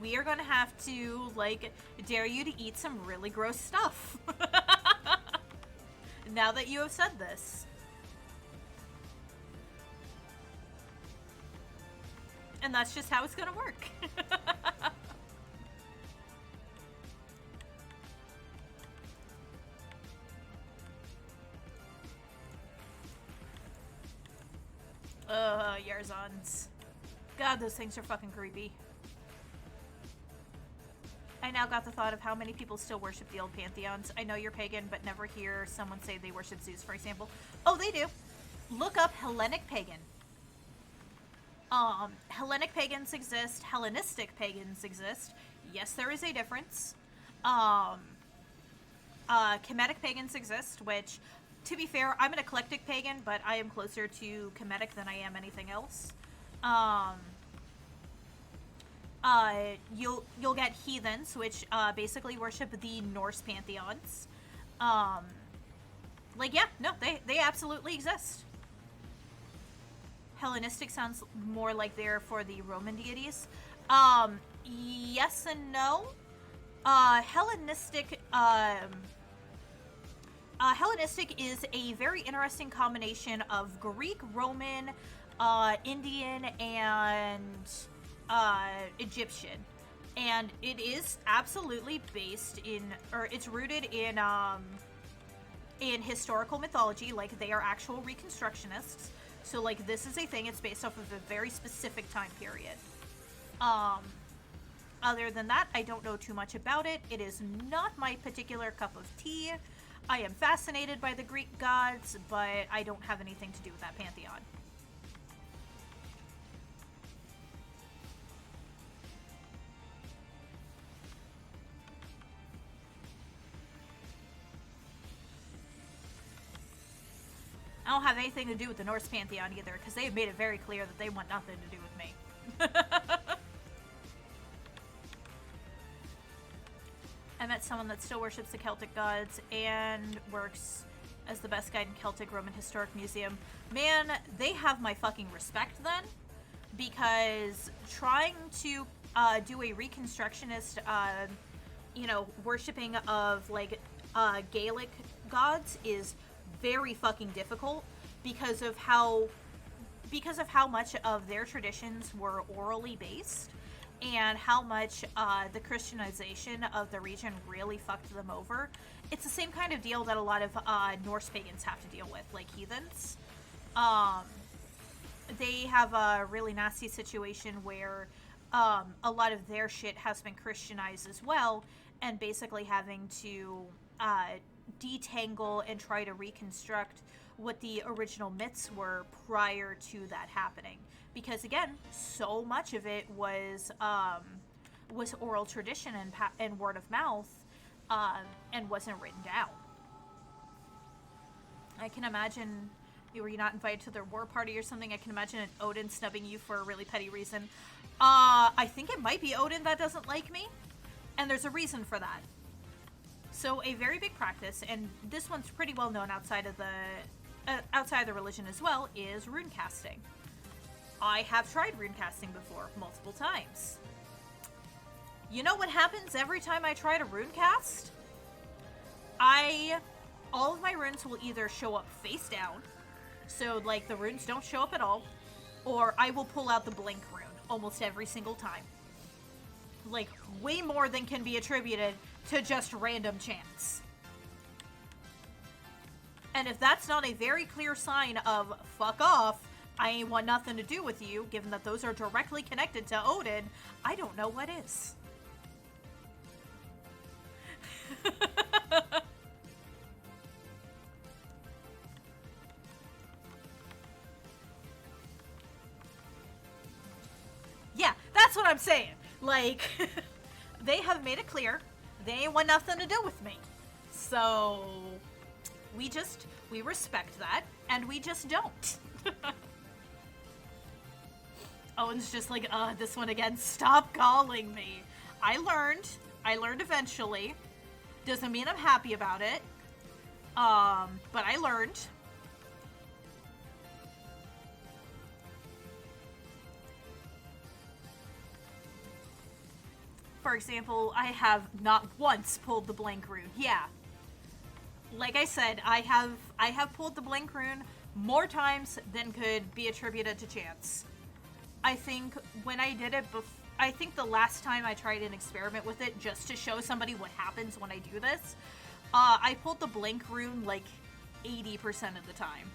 we are gonna have to, like, dare you to eat some really gross stuff. Now that you have said this. And that's just how it's gonna work. Yarzons. God, those things are fucking creepy. I now got the thought of how many people still worship the old pantheons. I know you're pagan, but never hear someone say they worship Zeus, for example. Oh, they do. Look up Hellenic pagan. Hellenic pagans exist. Hellenistic pagans exist. Yes, there is a difference. Kemetic pagans exist, which... To be fair, I'm an eclectic pagan, but I am closer to Kemetic than I am anything else. You'll get heathens, which basically worship the Norse pantheons. Like, yeah, no, they absolutely exist. Hellenistic sounds more like they're for the Roman deities. Yes and no. Hellenistic, Hellenistic is a very interesting combination of Greek, Roman, Indian, and Egyptian. And it is absolutely based in, or it's rooted in historical mythology. Like, they are actual reconstructionists. So, like, this is a thing. It's based off of a very specific time period. Other than that, I don't know too much about it. It is not my particular cup of tea. I am fascinated by the Greek gods, but I don't have anything to do with that pantheon. I don't have anything to do with the Norse pantheon either, because they have made it very clear that they want nothing to do with me. I met someone that still worships the Celtic gods and works as the best guide in Celtic Roman Historic Museum. Man, they have my fucking respect then, because trying to do a reconstructionist, worshipping of, like, Gaelic gods is very fucking difficult because of how much of their traditions were orally based and how much the Christianization of the region really fucked them over. It's the same kind of deal that a lot of Norse pagans have to deal with, like heathens. They have a really nasty situation where a lot of their shit has been Christianized as well, and basically having to detangle and try to reconstruct what the original myths were prior to that happening. Because again, so much of it was oral tradition and word of mouth, and wasn't written down. I can imagine you were not invited to their war party or something. I can imagine an Odin snubbing you for a really petty reason. I think it might be Odin that doesn't like me, and there's a reason for that. So a very big practice, and this one's pretty well known outside of the religion as well, is rune casting. I have tried rune casting before, multiple times. You know what happens every time I try to rune cast? All of my runes will either show up face down, so like the runes don't show up at all, or I will pull out the blink rune almost every single time. Like, way more than can be attributed to just random chance. And if that's not a very clear sign of fuck off, I ain't want nothing to do with you, given that those are directly connected to Odin, I don't know what is. Yeah, that's what I'm saying. Like, they have made it clear they ain't want nothing to do with me. So, we respect that, and we just don't. Owen's just like, this one again, stop calling me. I learned eventually. Doesn't mean I'm happy about it. But I learned. For example, I have not once pulled the blank rune. Yeah. Like I said, I have pulled the blank rune more times than could be attributed to chance. I think when I did it I think the last time I tried an experiment with it just to show somebody what happens when I do this, I pulled the blank rune like 80% of the time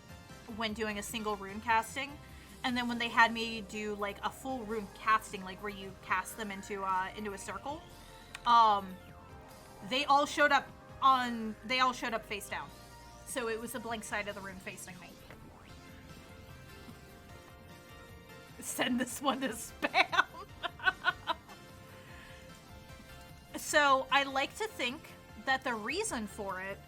when doing a single rune casting. And then when they had me do like a full rune casting, like where you cast them into a circle, they all showed up face down. So it was the blank side of the rune facing me. Send this one to spam. So I like to think that the reason for it,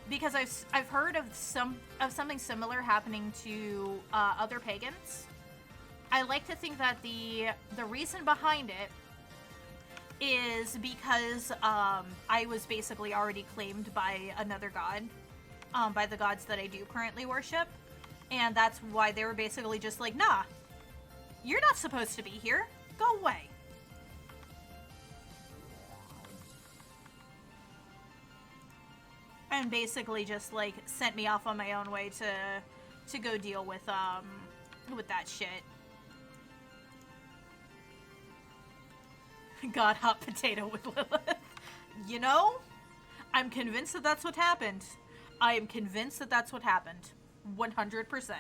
because I've heard of something similar happening to other pagans. I like to think that the reason behind it is because I was basically already claimed by another god, by the gods that I do currently worship, And that's why they were basically just like, nah, you're not supposed to be here. Go away. And basically just like sent me off on my own way to go deal with that shit. God, hot potato with Lilith. You know, I'm convinced that that's what happened. I am convinced that that's what happened. 100%.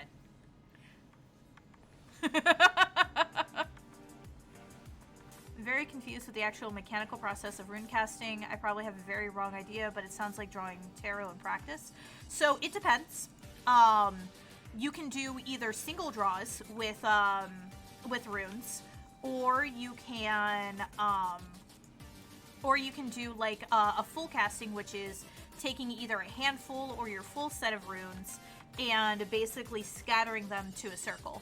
Very confused with the actual mechanical process of rune casting. I probably have a very wrong idea, but it sounds like drawing tarot in practice. So it depends. You can do either single draws with runes, or you can do like a full casting, which is taking either a handful or your full set of runes and basically scattering them to a circle.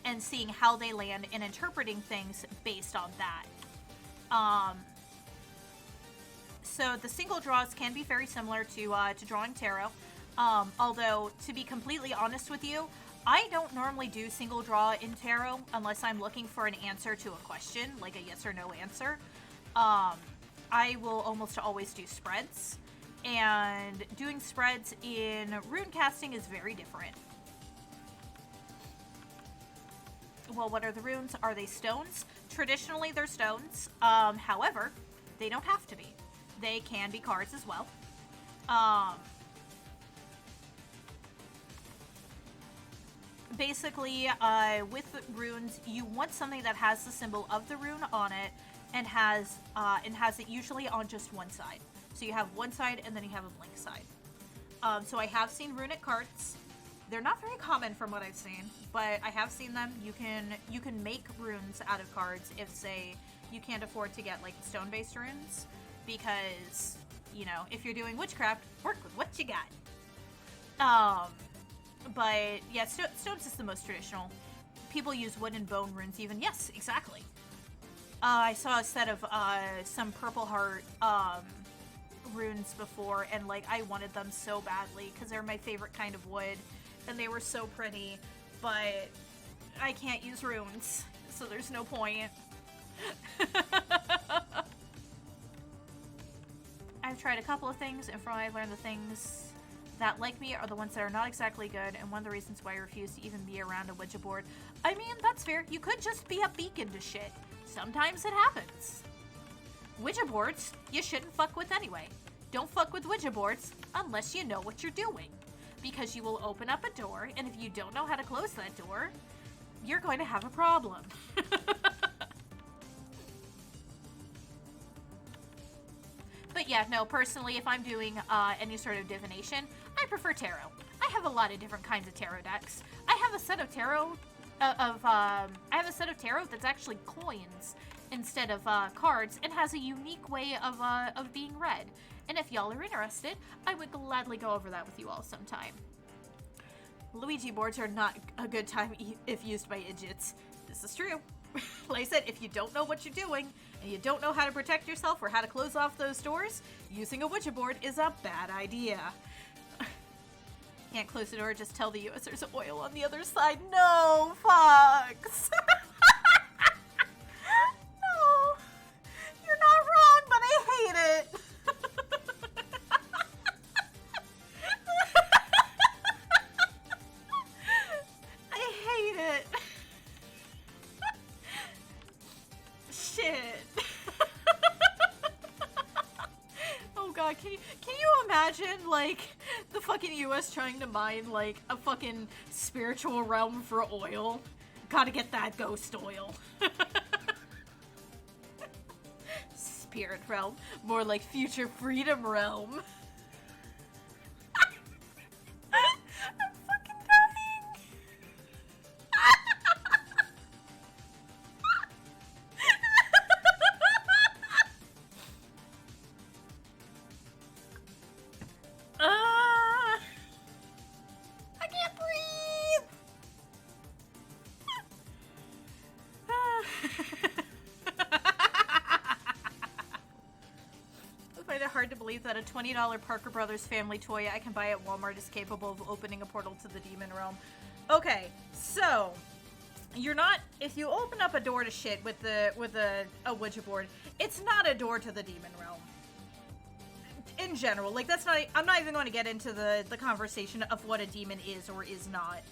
And seeing how they land and interpreting things based on that. So the single draws can be very similar to drawing tarot. Although, to be completely honest with you, I don't normally do single draw in tarot unless I'm looking for an answer to a question, like a yes or no answer. I will almost always do spreads. And doing spreads in rune casting is very different. Well, what are the runes? Are they stones? Traditionally, they're stones. However, they don't have to be. They can be cards as well. Basically, with runes, you want something that has the symbol of the rune on it and has it usually on just one side. So you have one side and then you have a blank side. So I have seen runic cards. They're not very common from what I've seen, but I have seen them. You can make runes out of cards if, say, you can't afford to get like stone-based runes, because, you know, if you're doing witchcraft, work with what you got. But yeah, stones is the most traditional. People use wood and bone runes even. Yes, exactly. I saw a set of some Purple Heart runes before, and like I wanted them so badly because they're my favorite kind of wood. And they were so pretty, but I can't use runes, so there's no point. I've tried a couple of things, and from what I've learned, the things that like me are the ones that are not exactly good, and one of the reasons why I refuse to even be around a Ouija board. I mean, that's fair. You could just be a beacon to shit. Sometimes it happens. Ouija boards, you shouldn't fuck with anyway. Don't fuck with Ouija boards unless you know what you're doing. Because you will open up a door, and if you don't know how to close that door, you're going to have a problem. But yeah, no, personally, if I'm doing any sort of divination, I prefer tarot. I have a lot of different kinds of tarot decks. I have a set of tarot that's actually coins instead of cards, and has a unique way of being read. And if y'all are interested, I would gladly go over that with you all sometime. Luigi boards are not a good time if used by idiots. This is true. Like I said, if you don't know what you're doing, and you don't know how to protect yourself or how to close off those doors, using a Ouija board is a bad idea. Can't close the door, just tell the US there's oil on the other side. No, fucks. No. You're not wrong, but I hate it. I hate it. Shit. Oh god, can you imagine, like, the fucking US trying to mine, like, a fucking spiritual realm for oil? Gotta get that ghost oil. Spirit realm. More like future freedom realm. I'm fucking dying. I can't breathe. find it hard to believe that a $20 Parker Brothers family toy I can buy at Walmart is capable of opening a portal to the demon realm. Okay, so you're not, if you open up a door to shit with a Ouija board, it's not a door to the demon realm. In general, like, that's not, I'm not even going to get into the conversation of what a demon is or is not.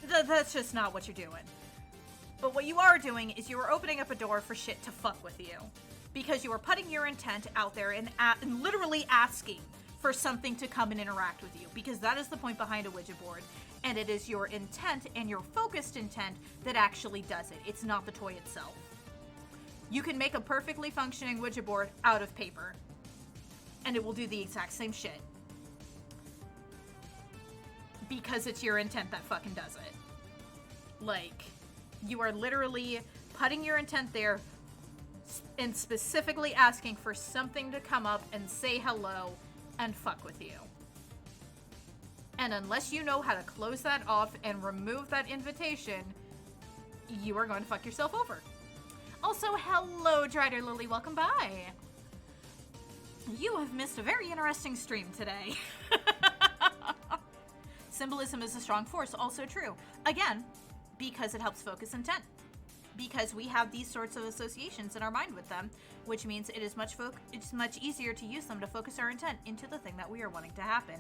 That's just not what you're doing. But what you are doing is you are opening up a door for shit to fuck with you. Because you are putting your intent out there and literally asking for something to come and interact with you. Because that is the point behind a Ouija board. And it is your intent and your focused intent that actually does it. It's not the toy itself. You can make a perfectly functioning Ouija board out of paper. And it will do the exact same shit. Because it's your intent that fucking does it. Like, you are literally putting your intent there and specifically asking for something to come up and say hello and fuck with you. And unless you know how to close that off and remove that invitation, you are going to fuck yourself over. Also, hello, Drider Lily, welcome by. You have missed a very interesting stream today. Symbolism is a strong force, also true. Again, because it helps focus intent. Because we have these sorts of associations in our mind with them, which means it is much easier to use them to focus our intent into the thing that we are wanting to happen.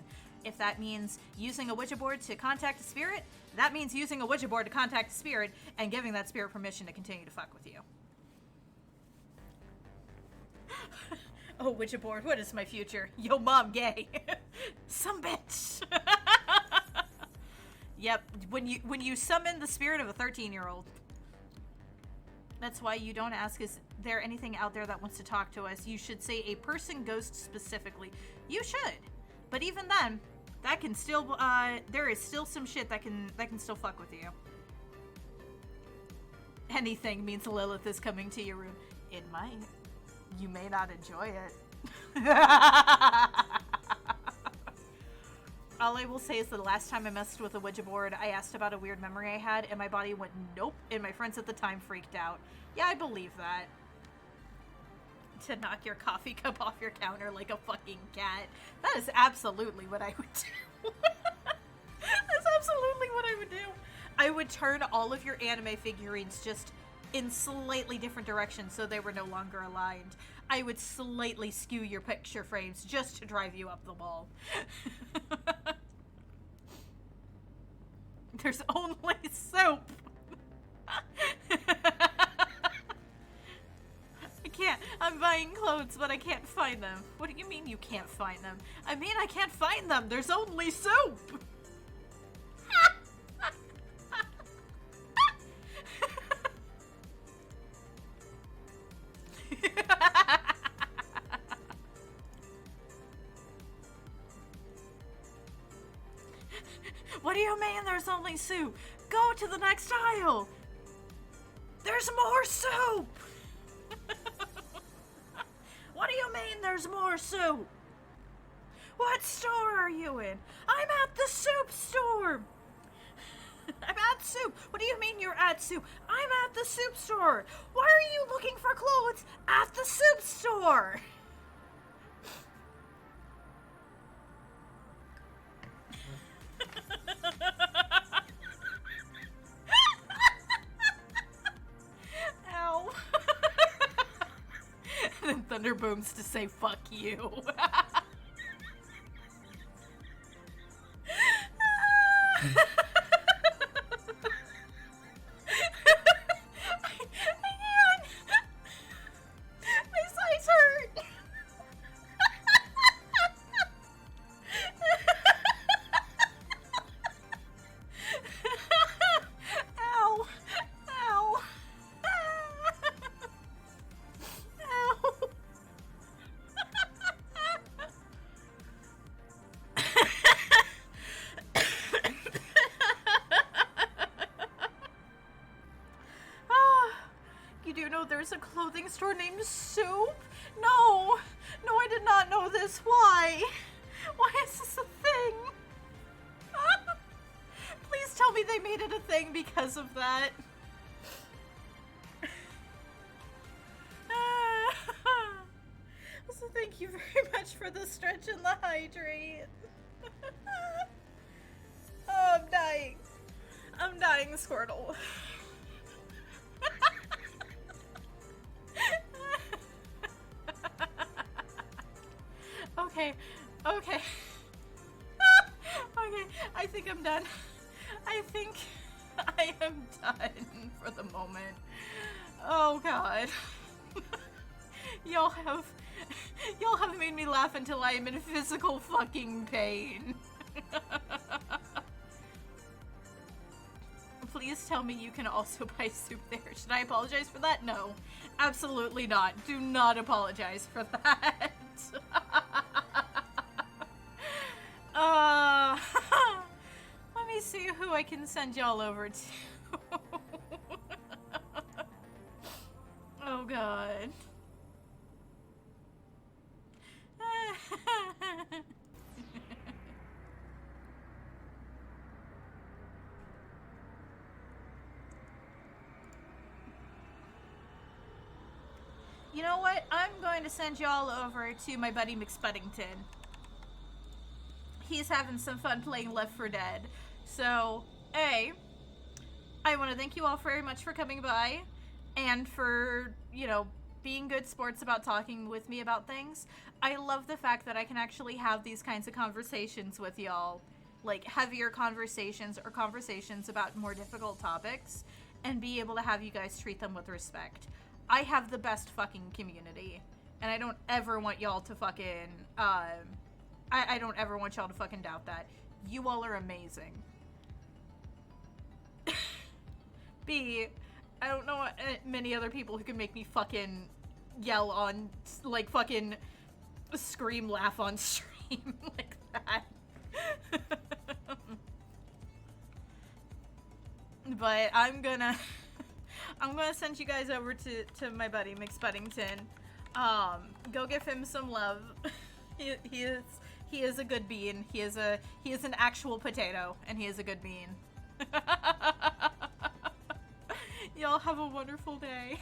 If that means using a Ouija board to contact a spirit, that means using a Ouija board to contact a spirit and giving that spirit permission to continue to fuck with you. Oh, Ouija board, what is my future? Yo, mom, gay. Some bitch. Yep, when you summon the spirit of a 13-year-old. That's why you don't ask, is there anything out there that wants to talk to us? You should say a person ghost specifically. You should. But even then, that can still, there is still some shit that can still fuck with you. Anything means Lilith is coming to your room. It might. You may not enjoy it. All I will say is that the last time I messed with a Ouija board, I asked about a weird memory I had, and my body went nope, and my friends at the time freaked out. Yeah, I believe that. To knock your coffee cup off your counter like a fucking cat. That is absolutely what I would do. That's absolutely what I would do. I would turn all of your anime figurines just in slightly different directions so they were no longer aligned. I would slightly skew your picture frames just to drive you up the wall. There's only soap. I can't. I'm buying clothes, but I can't find them. What do you mean you can't find them? I mean I can't find them. There's only soap. What do you mean there's only soup? Go to the next aisle. There's more soup. What do you mean there's more soup? What store are you in? I'm at the soup store. I'm at soup. What do you mean you're at soup? I'm at the soup store. Why are you looking for clothes at the soup store? Ow. And then Thunder Booms to say fuck you. There's a clothing store named Soup? No, I did not know this. Why? Why is this a thing? Please tell me they made it a thing because of that. Thank you very much for the stretch and the hydrate. Oh, I'm dying. I'm dying, Squirtle. Okay. Okay. Okay, I think I'm done. I think I am done for the moment. Oh god. Y'all have made me laugh until I am in physical fucking pain. Please tell me you can also buy soup there. Should I apologize for that? No. Absolutely not. Do not apologize for that. Let me see who I can send y'all over to. Oh god. You know what? I'm going to send y'all over to my buddy McSpuddington. He's having some fun playing Left 4 Dead. So, I want to thank you all very much for coming by and for, you know, being good sports about talking with me about things. I love the fact that I can actually have these kinds of conversations with y'all, like heavier conversations or conversations about more difficult topics, and be able to have you guys treat them with respect. I have the best fucking community, and I don't ever want y'all to fucking, I don't ever want y'all to fucking doubt that. You all are amazing. B, I don't know many other people who can make me fucking yell on, like, fucking scream, laugh on stream like that. But I'm gonna send you guys over to my buddy McSpuddington. Go give him some love. He is a good bean. He is an actual potato, and he is a good bean. Y'all have a wonderful day.